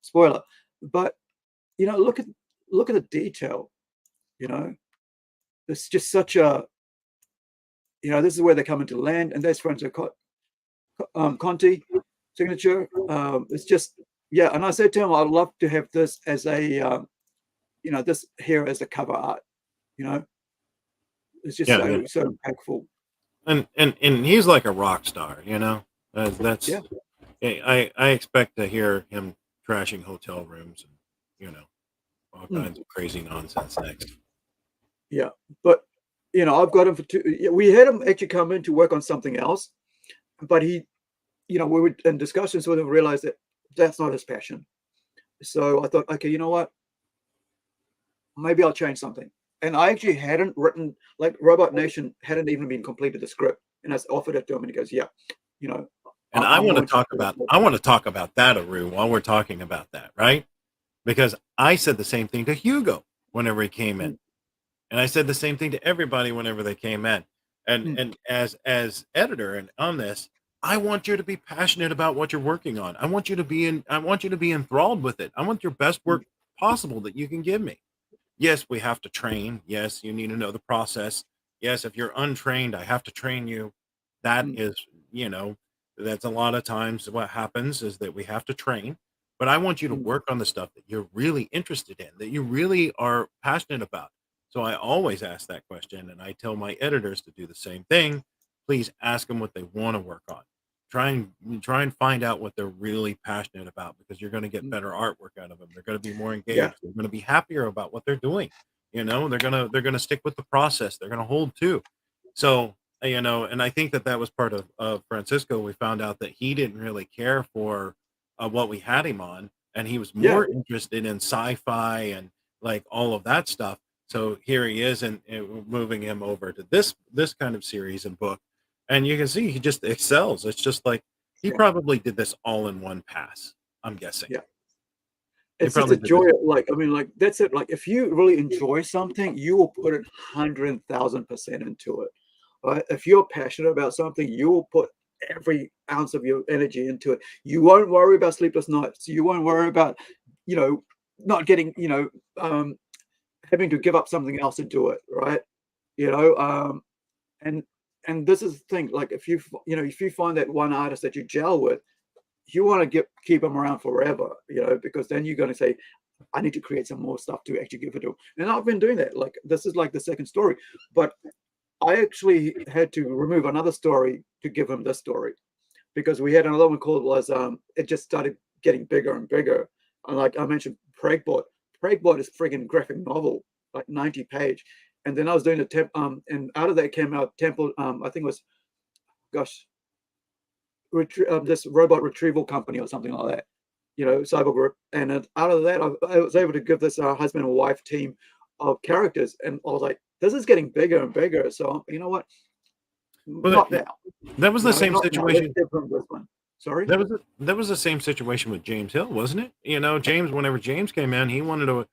spoiler. But look at the detail. It's just such a. This is where they come into land, and there's Franco Conti signature. It's just, and I said to him, I'd love to have this as a, this here as a cover art. It's just so impactful.
And he's like a rock star, That's
yeah.
I expect to hear him trashing hotel rooms and all kinds of crazy nonsense next.
Yeah, but. I've got him for we had him actually come in to work on something else, but he, we were in discussions with him, realized that that's not his passion. So I thought, okay, you know what? Maybe I'll change something. And I actually hadn't written, like Robot Nation hadn't even been completed the script. And I offered it to him and he goes, yeah,
And I want to talk about that, Aru, while we're talking about that, right? Because I said the same thing to Hugo whenever he came in. And I said the same thing to everybody whenever they came in. And as editor and on this, I want you to be passionate about what you're working on. I want you to be enthralled with it. I want your best work possible that you can give me. Yes, we have to train. Yes, you need to know the process. Yes, if you're untrained, I have to train you. That is, that's a lot of times what happens is that we have to train. But I want you to work on the stuff that you're really interested in, that you really are passionate about. So I always ask that question, and I tell my editors to do the same thing. Please ask them what they want to work on. Try and find out what they're really passionate about, because you're going to get better artwork out of them. They're going to be more engaged.
Yeah.
They're going to be happier about what they're doing. They're going to stick with the process. They're going to hold to. So and I think that was part of Francisco. We found out that he didn't really care for what we had him on, and he was more interested in sci-fi and like all of that stuff. So here he is, and moving him over to this kind of series and book, and you can see he just excels. It's just like he probably did this all in one pass, I'm guessing.
Yeah, it's just a joy. Like that's it. Like if you really enjoy something, you will put 100,000% into it. Right? If you're passionate about something, you will put every ounce of your energy into it. You won't worry about sleepless nights. You won't worry about not getting having to give up something else to do it, right? and this is the thing, like if you find that one artist that you gel with, you want to keep them around forever, because then you're going to say, I need to create some more stuff to actually give it to. And I've been doing that. Like this is like the second story, but I actually had to remove another story to give him this story, because we had another one called it just started getting bigger and bigger. And like I mentioned, Pragbot is friggin' graphic novel, like 90 page. And then I was doing and out of that came out Temple. I think it was, gosh, this robot retrieval company or something like that, cyber group. And out of that, I was able to give this husband and wife team of characters, and I was like, this is getting bigger and bigger. So you know what?
Well,
Not now.
That was the same
Not now.
situation.
Let's give him this one. Sorry.
That was the same situation with James Hill, wasn't it? James, whenever James came in, he wanted to,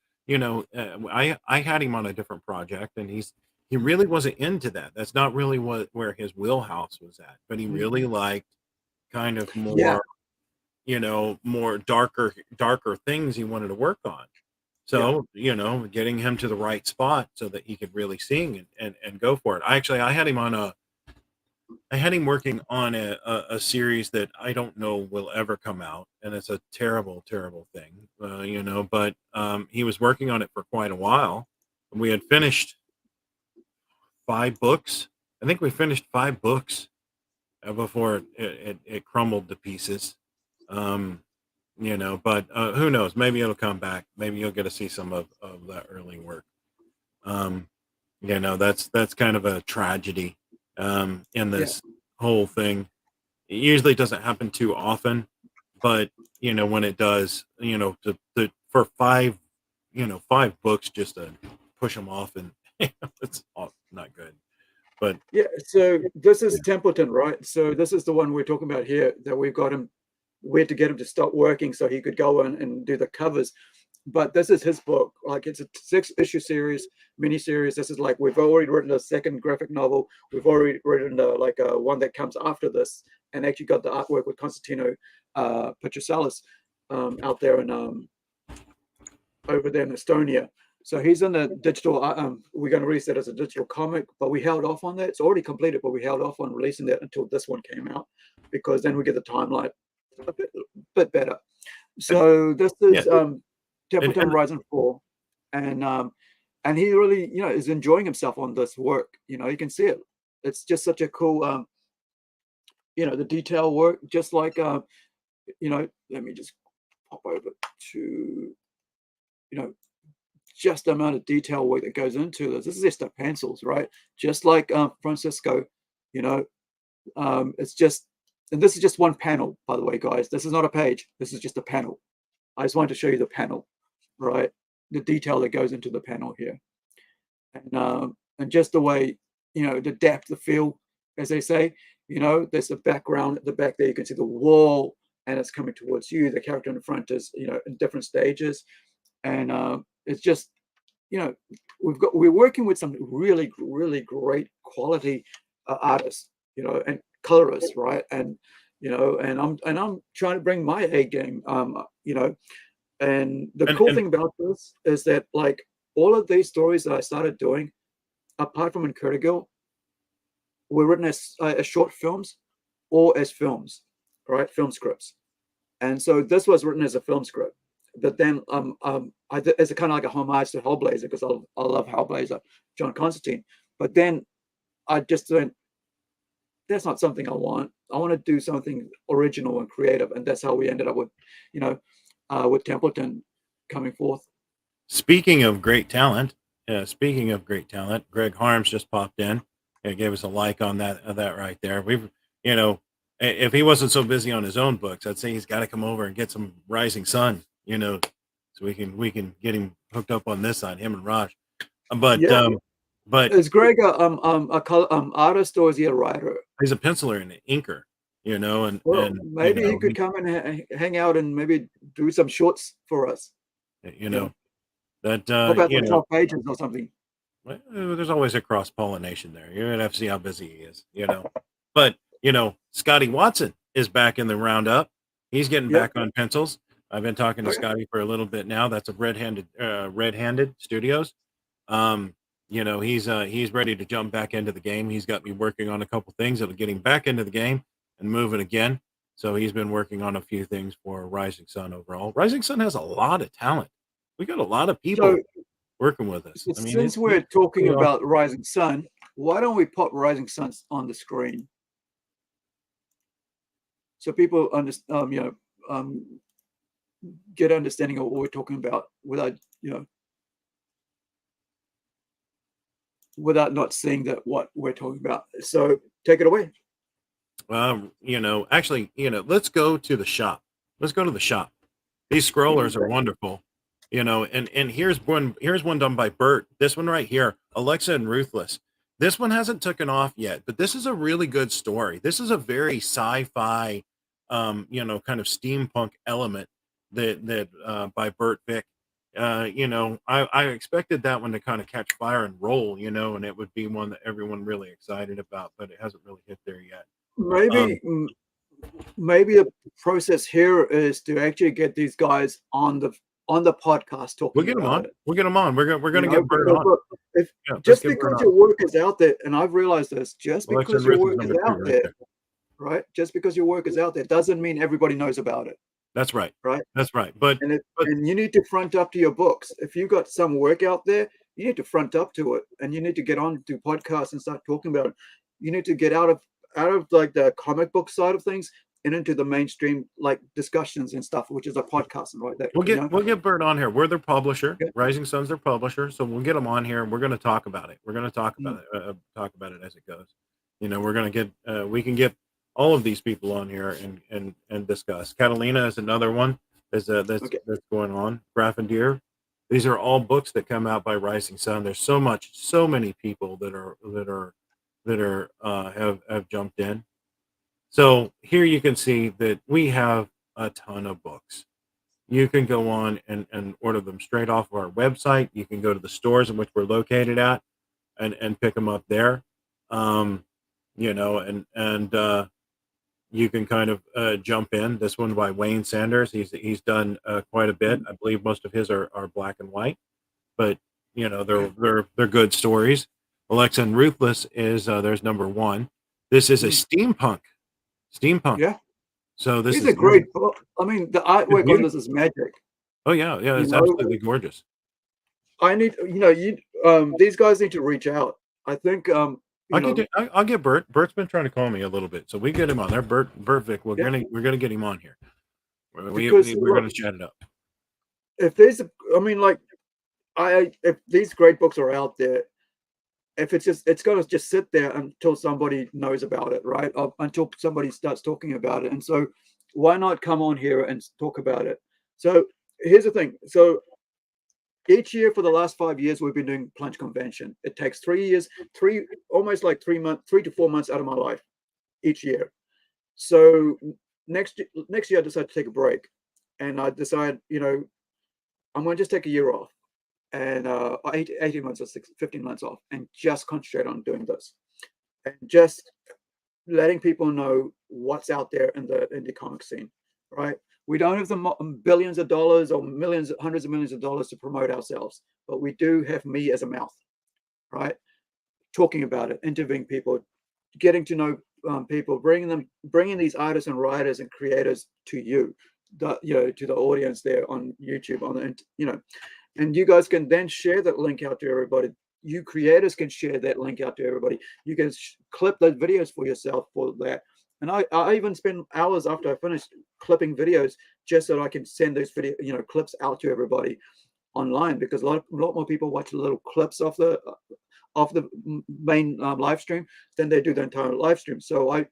I had him on a different project, and he really wasn't into that. That's not really where his wheelhouse was at. But he really liked kind of more, more darker things he wanted to work on. So, getting him to the right spot so that he could really sing and go for it. I had him on I had him working on a series that I don't know will ever come out, and it's a terrible, terrible thing, but he was working on it for quite a while. We had finished 5 books. I think we finished 5 books before it crumbled to pieces. But who knows? Maybe it'll come back. Maybe you'll get to see some of that early work. That's kind of a tragedy in this whole thing. It usually doesn't happen too often, but when it does, for 5 books just to push them off, and it's not good. But
so this is Templeton, right? So this is the one we're talking about here, that we had to get him to stop working so he could go in and do the covers. But this is his book. Like, it's a 6-issue series, miniseries. This is like, we've already written a second graphic novel. We've already written one that comes after this, and actually got the artwork with Constantino Petrosalis out there in over there in Estonia. So he's in the digital. We're going to release that as a digital comic, but we held off on that. It's already completed, but we held off on releasing that until this one came out, because then we get the timeline a bit better. So this is Templeton Rise and Fall, and he really is enjoying himself on this work. You can see it. It's just such a cool the detail work, just like let me just pop over to just the amount of detail work that goes into this. This is just the pencils, right? Just like Francisco, it's just, and this is just one panel, by the way, guys. This is not a page. This is just a panel. I just wanted to show you the panel, right? The detail that goes into the panel here, and just the way, the depth, the feel, as they say. There's the background at the back there. You can see the wall, and it's coming towards you. The character in the front is, in different stages, and it's just, we're working with some really, really great quality artists, and colorists, right? And and I'm trying to bring my A game, and the cool thing about this is that, like, all of these stories that I started doing, apart from Incredi-Girl, were written as short films or as films, right? Film scripts. And so this was written as a film script. But then it's kind of like a homage to Hellblazer, because I love Hellblazer, John Constantine. But then I just went, that's not something I want. I want to do something original and creative, and that's how we ended up with, with Templeton coming forth.
Speaking of great talent, Greg Harms just popped in and gave us a like on that right there. We've, if he wasn't so busy on his own books, I'd say he's got to come over and get some Rising Sun, so we can get him hooked up on this side, him and Raj. But
is Greg a artist, or is he a writer?
He's a penciler and an inker, and
maybe he could come and hang out and maybe do some shorts for us.
That
about 12 pages or something.
Well, there's always a cross pollination there. You're gonna have to see how busy he is, But Scotty Watson is back in the roundup. He's getting back on pencils. I've been talking to Scotty for a little bit now. That's a Red-Handed Studios. he's ready to jump back into the game. He's got me working on a couple things that'll get him back into the game and moving again. So he's been working on a few things for Rising Sun overall. Rising Sun has a lot of talent. We got a lot of people working with us. I mean,
since we're talking about Rising Sun, why don't we pop Rising Sun on the screen so people understand, get understanding of what we're talking about without, without not seeing that what we're talking about. So take it away.
Actually, let's go to the shop. Let's go to the shop. These scrollers are wonderful. And here's one done by Bert. This one right here, Alexa and Ruthless. This one hasn't taken off yet, but this is a really good story. This is a very sci-fi, kind of steampunk element that by Bert Vick. I expected that one to kind of catch fire and roll, and it would be one that everyone really excited about, but it hasn't really hit there yet.
Maybe the process here is to actually get these guys on the podcast talking.
We'll get them on. We'll get them on. We're gonna get Bert on.
Just because your work is out there, and I've realized this, just because your work is out there, right? Just because your work is out there doesn't mean everybody knows about it.
That's right.
Right.
That's right. But
you need to front up to your books. If you've got some work out there, you need to front up to it, and you need to get on to podcasts and start talking about it. You need to get out of like the comic book side of things and into the mainstream like discussions and stuff, which is a podcast, right?
We'll get Bert on here. We're their publisher. Yeah. Rising Sun's their publisher, so we'll get them on here and we're going to talk about it. We're going to talk about it. Talk about it as it goes. We're going to get. We can get all of these people on here and discuss. Catalina is another one that's going on. Grafendeer. These are all books that come out by Rising Sun. There's so many people that have jumped in. So here you can see that we have a ton of books. You can go on and order them straight off of our website. You can go to the stores in which we're located at and pick them up there. You can kind of jump in. This one by Wayne Sanders. He's done quite a bit. I believe most of his are black and white, but they're good stories. Alexa and Ruthless is there's number one. This is a steampunk.
Yeah.
So this is
a great book. I mean, the artwork on this is magic.
Oh yeah, it's absolutely gorgeous.
I need, these guys need to reach out. I think
I'll get Bert. Bert's been trying to call me a little bit, so we get him on there. Bert Vick, we're gonna get him on here. We're gonna chat it up.
If there's, if these great books are out there, it's going to just sit there until somebody knows about it, right? Until somebody starts talking about it. And so why not come on here and talk about it? So here's the thing. So each year for the last 5 years, we've been doing Plunge Convention. It takes 3 years, almost like 3 to 4 months out of my life each year. So next year I decided to take a break, and I decided, I'm going to just take a year off. And 18 months or 15 months off, and just concentrate on doing this, and just letting people know what's out there in the indie comic scene, right? We don't have the billions of dollars or millions, hundreds of millions of dollars to promote ourselves, but we do have me as a mouth, right? Talking about it, interviewing people, getting to know people, bringing these artists and writers and creators to you, to the audience there on YouTube, and you guys can then share that link out to everybody. You creators can share that link out to everybody. You can clip those videos for yourself for that. And I even spend hours after I finish clipping videos just so I can send those video, clips out to everybody online, because a lot more people watch the little clips off the main live stream than they do the entire live stream. So I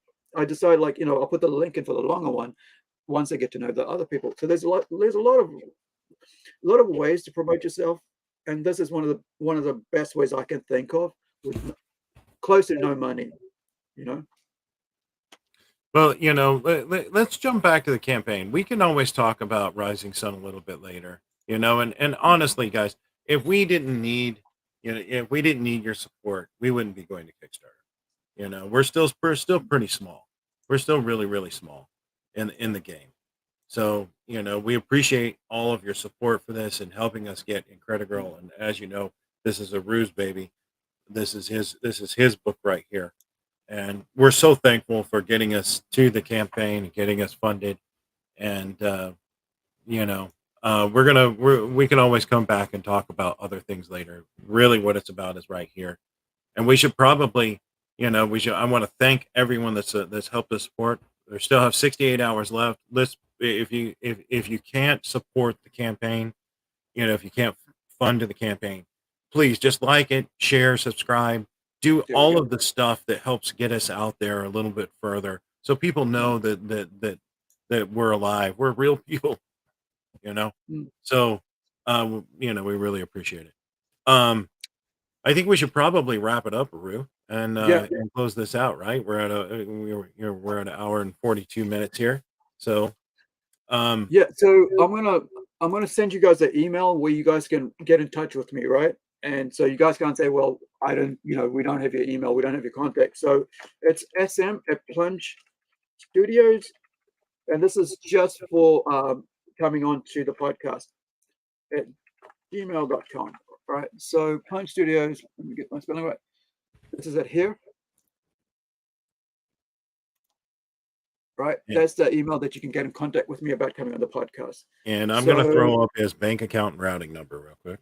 decided, I'll put the link in for the longer one once I get to know the other people. So there's a lot of ways to promote yourself, and this is one of the best ways I can think of, with close to no money.
Well, let's jump back to the campaign. We can always talk about Rising Sun a little bit later, and honestly, guys, if we didn't need your support, we wouldn't be going to Kickstarter. We're still pretty small. We're still really, really small in the game. So, we appreciate all of your support for this and helping us get Incredi-Girl. And as you know, this is a ruse, baby. this is his book right here, and we're so thankful for getting us to the campaign and getting us funded. And you know, we can always come back and talk about other things later. Really, what it's about is right here, and we should probably, I want to thank everyone that's helped us support. We still have 68 hours left. If you can't support the campaign, if you can't fund the campaign, please just like it, share, subscribe, do
There we
all
go.
of the stuff that helps get us out there a little bit further, so people know that we're alive. We're real people, you know.
Mm.
So, we really appreciate it. I think we should probably wrap it up, Aru, and
Yeah.
and close this out. Right? We're at an hour and 42 minutes here. So,
Yeah, so I'm gonna send you guys an email where you guys can get in touch with me, right? And so you guys can't say, well, I don't, we don't have your email, we don't have your contact. So it's SM@Plunge Studios, and this is just for coming on to the podcast at gmail.com, right? So Plunge Studios, let me get my spelling right. This is it here, right?
Yeah.
That's the email that you can get in contact with me about coming on the podcast.
And I'm going to
So-
throw up his bank account and routing number real quick.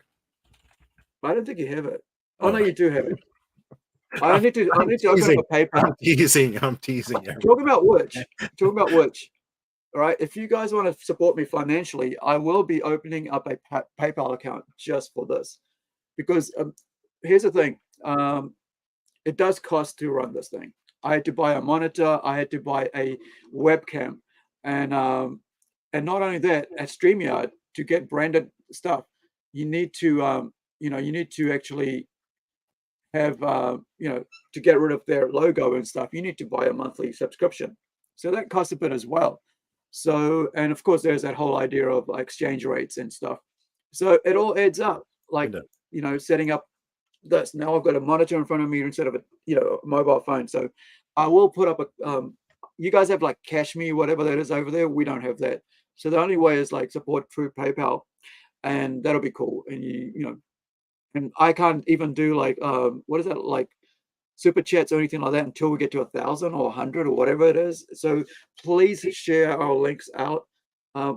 I don't think you have it. Oh
Oh.
no, you do have it. I need to open
teasing.
up a paper.
I'm teasing. everyone.
Talking about which. All right. If you guys want to support me financially, I will be opening up a PayPal account just for this, because here's the thing. It does cost to run this thing. I had to buy a monitor. I had to buy a webcam, and not only that, at StreamYard, to get branded stuff, you need to you need to actually have to get rid of their logo and stuff, you need to buy a monthly subscription. So that costs a bit as well. So, and of course there's that whole idea of exchange rates and stuff. So it all adds up, like,
It does.
setting up this. Now I've got a monitor in front of me instead of a mobile phone. So I will put up a you guys have like Cash Me, whatever that is over there. We don't have that. So the only way is like support through PayPal, and that'll be cool. And and I can't even do like what is that, like super chats or anything like that until we get to 1,000 or 100 or whatever it is. So please share our links out.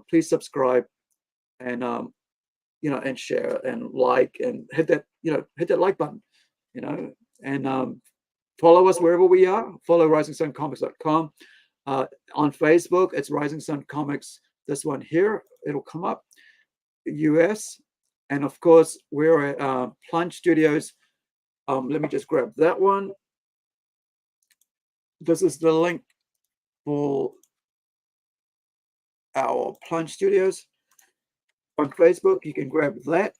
Please subscribe, and and share and like, and hit that like button, and follow us wherever we are. Follow risingsuncomics.com. On Facebook, it's Rising Sun Comics. This one here, it'll come up. US. And of course, we're at Plunge Studios. Let me just grab that one. This is the link for our Plunge Studios on Facebook. You can grab that.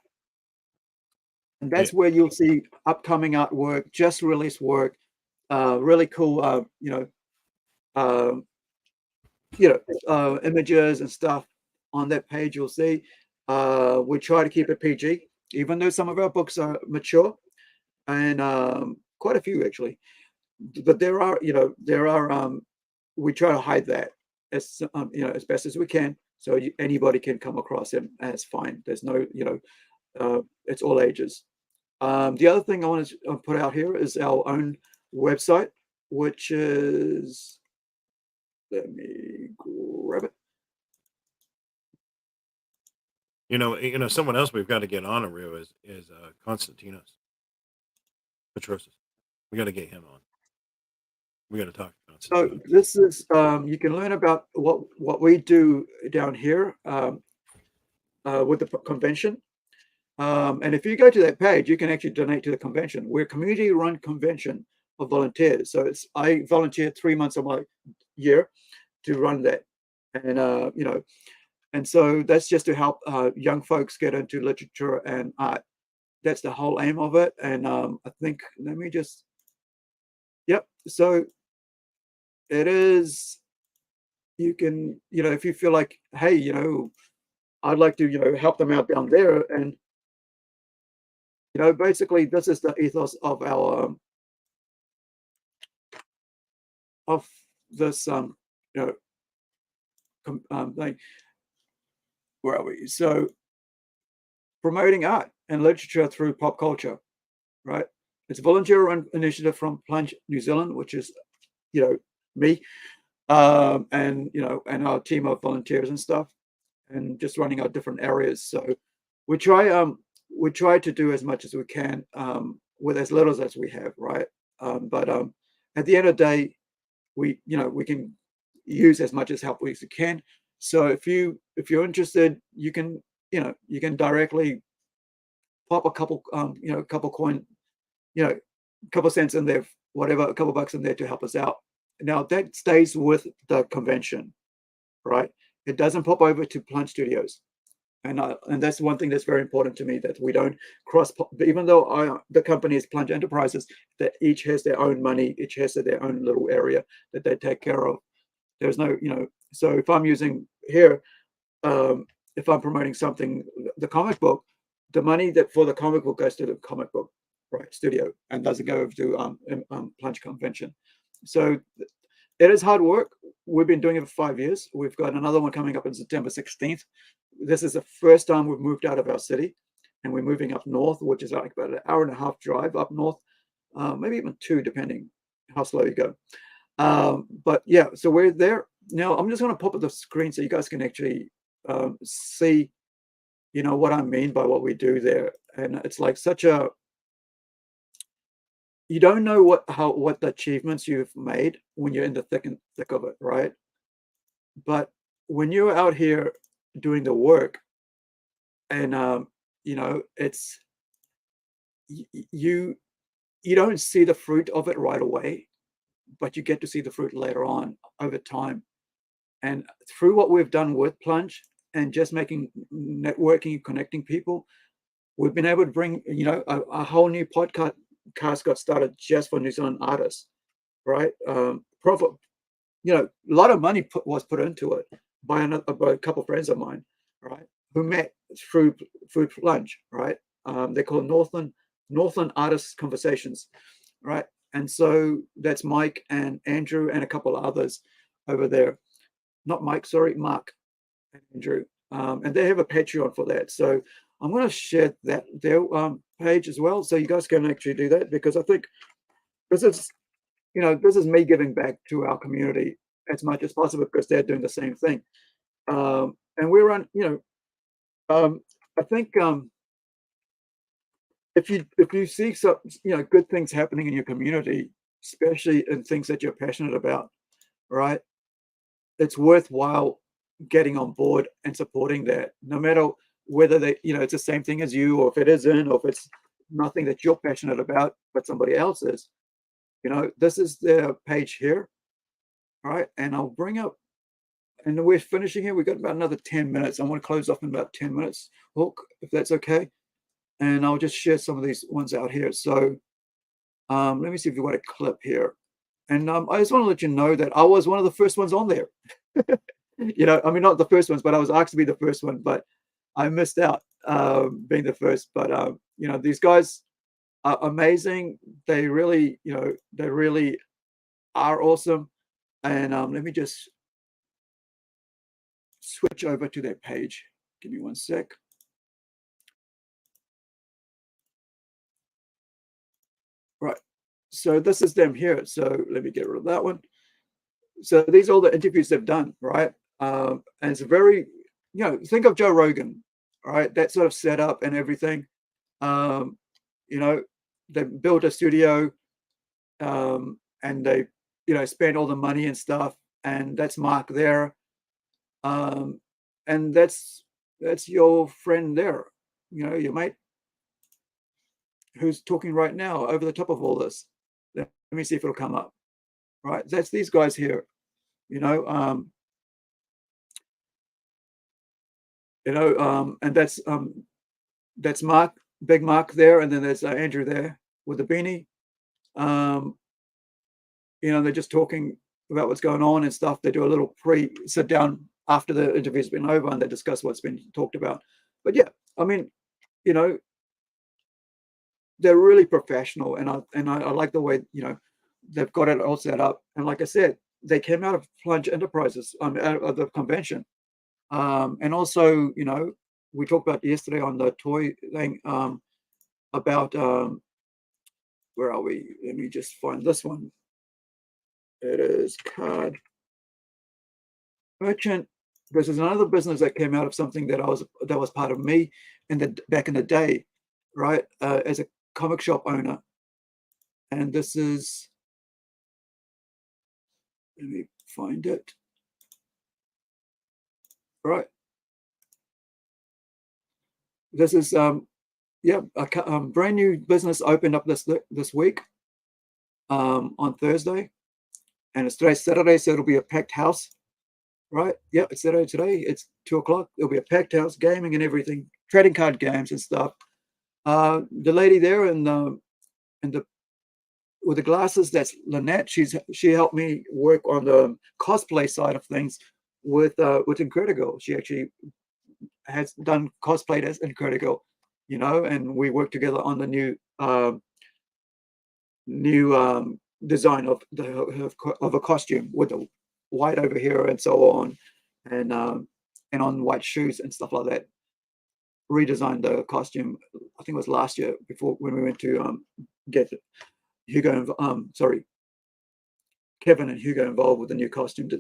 And that's where you'll see upcoming artwork, just released work, really cool, images and stuff on that page. You'll see. We try to keep it PG, even though some of our books are mature, and quite a few actually. But there are we try to hide that as as best as we can, so anybody can come across it, and it's fine. There's no it's all ages. The other thing I want to put out here is our own website, which is, let me grab it.
Someone else we've got to get on, Aru, is Konstantinos Petrosis. We got to get him on. We got to talk to Konstantinos.
So this is you can learn about what we do down here with the convention. And if you go to that page, you can actually donate to the convention. We're a community-run convention of volunteers. So I volunteer 3 months of my year to run that, and and so that's just to help young folks get into literature and art. That's the whole aim of it. And I think, let me just, yep. So it is, you can, if you feel like, hey, I'd like to, help them out down there. And, basically this is the ethos of our, of this, thing. Where are we? So promoting art and literature through pop culture, right? It's a volunteer-run initiative from Plunge New Zealand, which is, me, and and our team of volunteers and stuff, and just running our different areas. So we try to do as much as we can with as little as we have, right? But at the end of the day, we can use as much as help as we can. So if you're interested, you can directly pop a couple couple coin, couple cents in there, whatever, a couple bucks in there to help us out. Now that stays with the convention, right? It doesn't pop over to Plunge Studios, and that's one thing that's very important to me, that we don't cross. Even though the company is Plunge Enterprises, that each has their own money, each has their own little area that they take care of. There's no, so if I'm using here, if I'm promoting something, the comic book, the money that for the comic book goes to the comic book, right, studio, and doesn't go over to Plunge Convention. So it is hard work. We've been doing it for 5 years. We've got another one coming up on September 16th. This is the first time we've moved out of our city, and we're moving up north, which is like about an hour and a half drive up north, maybe even 2, depending how slow you go. But yeah, so we're there now. I'm just going to pop up the screen so you guys can actually see, what I mean by what we do there. And it's like such a, you don't know what the achievements you've made when you're in the thick of it, right? But when you're out here doing the work, and it's you don't see the fruit of it right away, but you get to see the fruit later on over time. And through what we've done with Plunge and just making networking and connecting people, we've been able to bring a whole new podcast got started just for New Zealand artists, right? Profit, a lot of money was put into it by a couple of friends of mine, right, who met through Plunge, right? They're called Northland Artists Conversations, right? And so that's Mike and Andrew and a couple of others over there. Not Mike, sorry, Mark and Andrew. And they have a Patreon for that. So I'm going to share their page as well, so you guys can actually do that, because I think this is me giving back to our community as much as possible, because they're doing the same thing. And we're on, I think if you see some good things happening in your community, especially in things that you're passionate about, right, it's worthwhile getting on board and supporting that, no matter whether it's the same thing as you, or if it isn't, or if it's nothing that you're passionate about but somebody else is. This is their page here, right? And I'll bring up, and we're finishing here. We've got about another 10 minutes. I want to close off in about 10 minutes, Hawke, if that's okay. And I'll just share some of these ones out here. So let me see if we've got a clip here. And I just want to let you know that I was one of the first ones on there. I mean, not the first ones, but I was asked to be the first one, but I missed out being the first. But these guys are amazing. They really are awesome. And let me just switch over to their page. Give me one sec. Right. So this is them here. So let me get rid of that one. So these are all the interviews they've done, right? And it's a very, think of Joe Rogan, right? That sort of setup and everything. They built a studio, and they, spent all the money and stuff. And that's Mark there. And that's your friend there, your mate, who's talking right now over the top of all this. Let me see if it'll come up. Right, that's these guys here, and that's Mark, Big Mark there, and then there's Andrew there with the beanie. They're just talking about what's going on and stuff. They do a little sit down after the interview's been over, and they discuss what's been talked about. But yeah, I mean, they're really professional, and I like the way they've got it all set up. And like I said, they came out of Plunge Enterprises, out of the convention. And also, we talked about yesterday on the toy thing about where are we? Let me just find this one. It is Card Merchant. This is another business that came out of something that was part of me back in the day, right? As a comic shop owner. And this is, let me find it. Right. This is yeah, a brand new business opened up this week on Thursday, and it's today's Saturday, so it'll be a packed house. Right? Yeah, it's Saturday today. It's 2:00. There'll be a packed house, gaming and everything, trading card games and stuff. The lady there with the glasses, that's Lynette. She helped me work on the cosplay side of things with Incredi-Girl. She actually has done cosplay as Incredi-Girl, and we worked together on the new design of a costume with the white over here and so on, and on white shoes and stuff like that. Redesigned the costume. I think it was last year before when we went to get Kevin and Hugo involved with the new costume.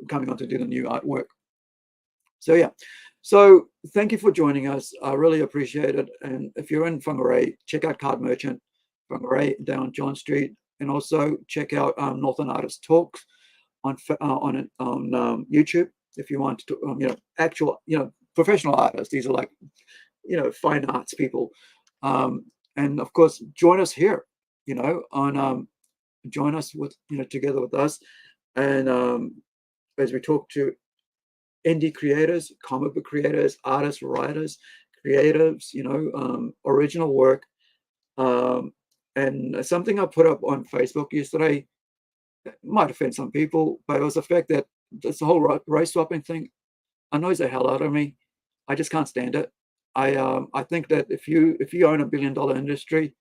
Coming on to do the new artwork. So yeah. So thank you for joining us. I really appreciate it. And if you're in Whangarei, check out Card Merchant, Whangarei down John Street, and also check out Northern Artist Talks on YouTube if you want to, actual, professional artists. These are like, fine arts people. And of course, join us here, join us together with us, and as we talk to indie creators, comic book creators, artists, writers, creatives, original work. And something I put up on Facebook yesterday might offend some people, but it was the fact that this whole race swapping thing annoys the hell out of me. I just can't stand it. I think that if you own $1 billion industry,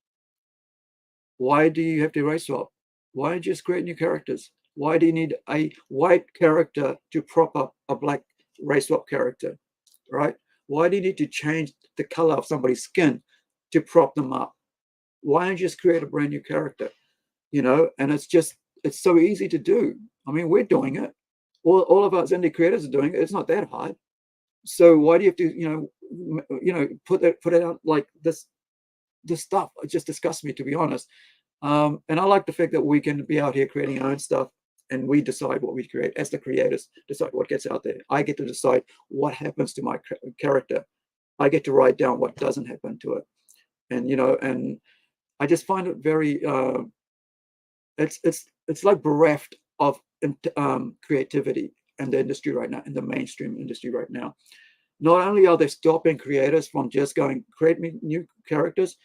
why do you have to race swap? Why don't you just create new characters? Why do you need a white character to prop up a black race swap character, right? Why do you need to change the color of somebody's skin to prop them up? Why don't you just create a brand new character? And it's so easy to do. I mean, we're doing it. All of us indie creators are doing it. It's not that hard. So why do you have to, put it out like this stuff? It just disgusts me, to be honest. And I like the fact that we can be out here creating our own stuff, and we decide what we create as the creators, decide what gets out there. I get to decide what happens to my character. I get to write down what doesn't happen to it. And, and I just find it very, it's like bereft of creativity in the industry right now, in the mainstream industry right now. Not only are they stopping creators from just going, create me new characters,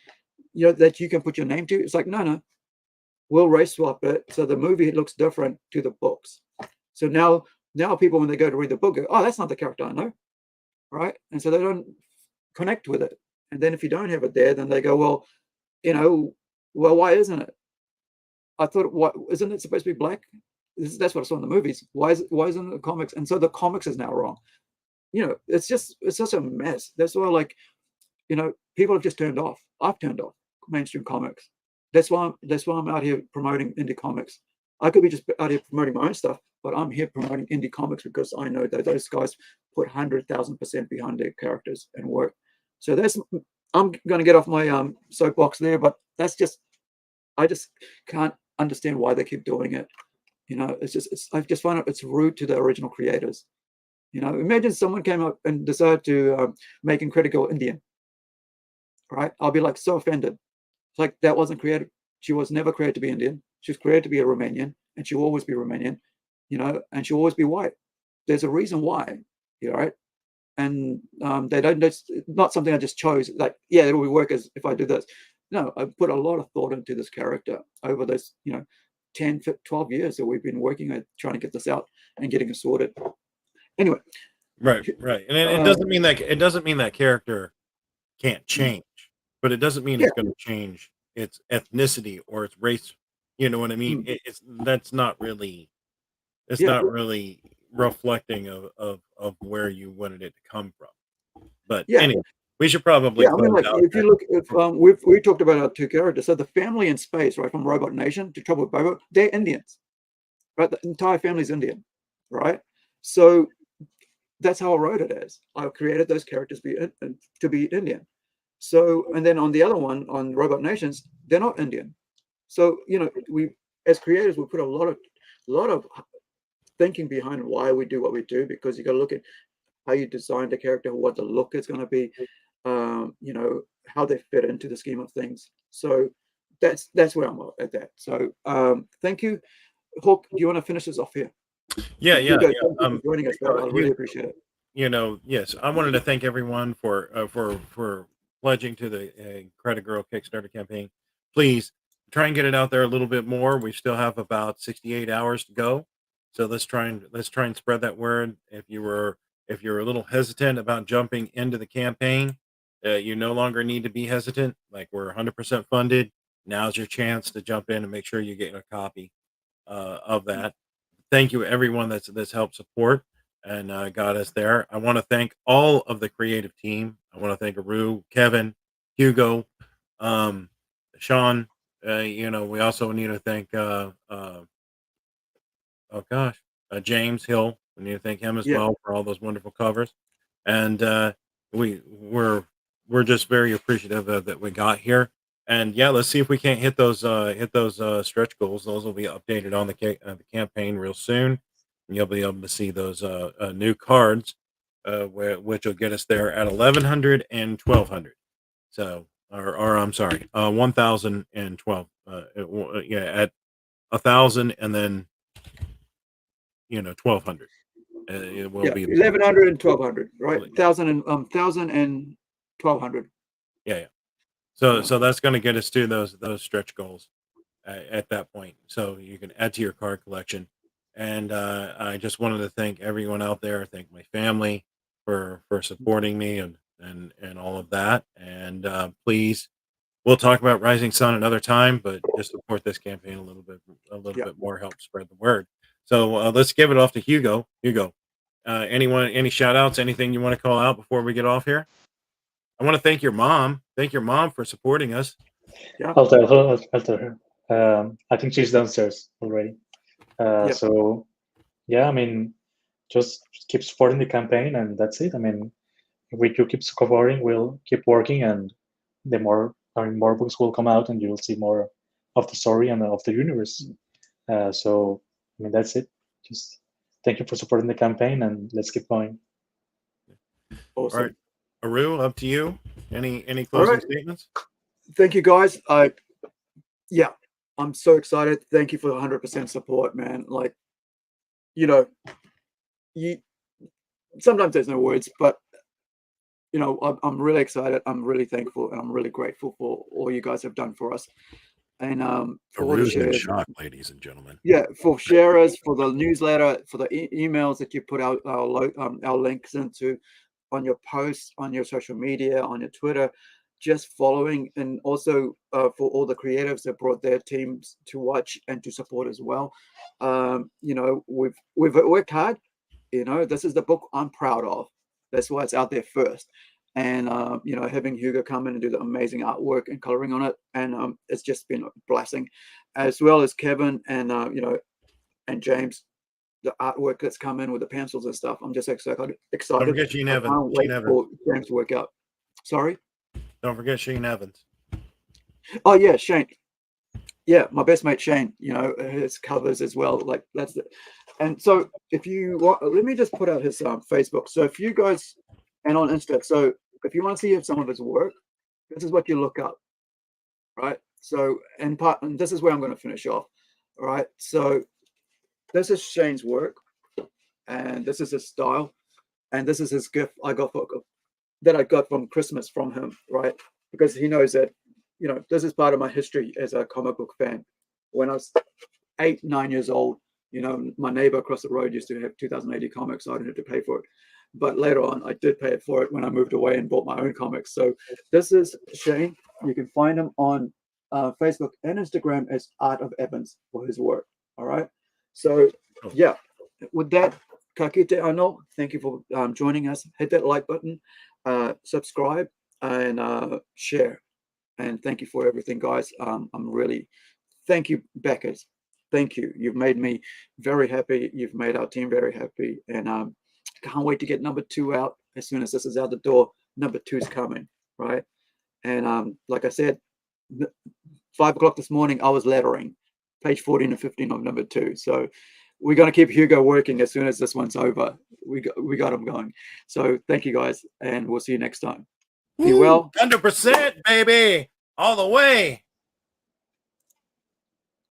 that you can put your name to. It's like, no, we'll race swap it so the movie looks different to the books. So now people, when they go to read the book, go, oh, that's not the character I know, right? And so they don't connect with it. And then if you don't have it there, then they go, well, why isn't it? I thought, what, isn't it supposed to be black? That's what I saw in the movies. Why isn't it in the comics? And so the comics is now wrong. It's such a mess. That's why, like, people have just turned off. I've turned off mainstream comics. That's why I'm out here promoting indie comics. I could be just out here promoting my own stuff, but I'm here promoting indie comics because I know that those guys put 100,000% behind their characters and work. So I'm going to get off my soapbox there, but I just can't understand why they keep doing it. I just find it's rude to the original creators. Imagine someone came up and decided to make Incredi-Girl Indian, right? I'll be like so offended. It's like, that wasn't created. She was never created to be Indian. She was created to be a Romanian, and she'll always be Romanian, and she'll always be white. There's a reason why, right? And they don't. It's not something I just chose. Like, yeah, it'll work as if I do this. No, I put a lot of thought into this character over this, 10, 12 years that we've been working at trying to get this out and getting it sorted. Anyway,
right, and it doesn't mean that character can't change, but it doesn't mean it's going to change its ethnicity or its race. You know what I mean? That's not really. It's not really reflecting of where you wanted it to come from. But anyway, we should probably
Yeah, I mean,
close
like
out.
if you look, if we talked about our two characters, so the family in space, right, from Robot Nation to Trouble with Bobo, they're Indians, right? The entire family's Indian, right? So that's how I wrote it as. I created those characters to be Indian. So, and then on the other one, on Robot Nations, they're not Indian. So, you know, we as creators, we put a lot of thinking behind why we do what we do, because you got to look at how you designed the character, what the look is going to be, you know, how they fit into the scheme of things. So that's where I'm at that. So thank you. Hawke, do you want to finish us off here?
Yeah,
And
yeah,
Hugo,
yeah.
thank you for joining us, man. I really appreciate it.
You know, yes, I wanted to thank everyone for pledging to the Incredi-Girl Kickstarter campaign. Please try and get it out there a little bit more. We still have about 68 hours to go, so let's try and spread that word. If you're a little hesitant about jumping into the campaign, you no longer need to be hesitant. Like, we're 100% funded. Now's your chance to jump in and make sure you get a copy of that. Thank you everyone that's helped support and got us there. I want to thank all of the creative team. I want to thank Aru, Kevin, Hugo, Sean. You know, we also need to thank James Hill. We need to thank him as well for all those wonderful covers. And we're just very appreciative that we got here. And yeah, let's see if we can't hit those stretch goals. Those will be updated on the campaign real soon, and you'll be able to see those new cards, which will get us there at 1100 and 1200. So, or I'm sorry, 1012. Yeah, at 1000 and then 1200. It will be
1100 and 1200, right? 1000 and 1200.
Yeah. So that's going to get us to those stretch goals at that point. So you can add to your card collection. And I just wanted to thank everyone out there. Thank my family for supporting me and all of that. And please, we'll talk about Rising Sun another time, but just support this campaign a little bit more. Help spread the word. So let's give it off to Hugo. Hugo, any shout outs, anything you want to call out before we get off here? I want to thank your mom. Thank your mom for supporting us.
Yeah.
I'll tell her. I think she's downstairs already. So, yeah, I mean, just keep supporting the campaign, and that's it. I mean, if we do keep covering, we'll keep working, and the more books will come out, and you'll see more of the story and of the universe. So, I mean, that's it. Just thank you for supporting the campaign, and let's keep going.
Awesome.
All right, Aru, up to you. Any closing statements?
Thank you, guys. I'm so excited. Thank you for the 100% support, man. Like, sometimes there's no words, but I'm really excited. I'm really thankful, and I'm really grateful for all you guys have done for us. And for all the shares,
in shock, ladies and gentlemen.
Yeah, for sharers, for the newsletter, for the emails that you put out our links into on your posts, on your social media, on your Twitter, just following, and also for all the creatives that brought their teams to watch and to support as well. We've worked hard. This is the book I'm proud of. That's why it's out there first. And having Hugo come in and do the amazing artwork and coloring on it, and it's just been a blessing, as well as Kevin and and James, the artwork that's come in with the pencils and stuff. I'm just excited.
Don't forget Shane Evans.
I can't wait for James to work out. Sorry.
Don't forget Shane Evans.
Oh yeah, Shane. Yeah, my best mate Shane. His covers as well. Like that's it. And so if you want, let me just put out his Facebook. So if you guys, and on Insta. So if you want to see some of his work, this is what you look up, right? So and this is where I'm going to finish off. All right. So this is Shane's work, and this is his style, and this is his gift that I got from Christmas from him, right? Because he knows that, this is part of my history as a comic book fan. When I was 8, 9 years old, my neighbor across the road used to have 2080 comics, so I didn't have to pay for it. But later on, I did pay for it when I moved away and bought my own comics. So this is Shane. You can find him on Facebook and Instagram as Art of Evans for his work. All right. So yeah, with that, kakite ano. Thank you for joining us. Hit that like button, subscribe, and share. And thank you for everything, guys. I'm really, thank you, backers. Thank you. You've made me very happy. You've made our team very happy. And can't wait to get number 2 out. As soon as this is out the door, number 2 is coming, right? And like I said, 5 o'clock this morning, I was lettering page 14 and 15 of number 2. So we're going to keep Hugo working as soon as this one's over. We got him going. So thank you, guys, and we'll see you next time. Be well.
100%, baby, all the way.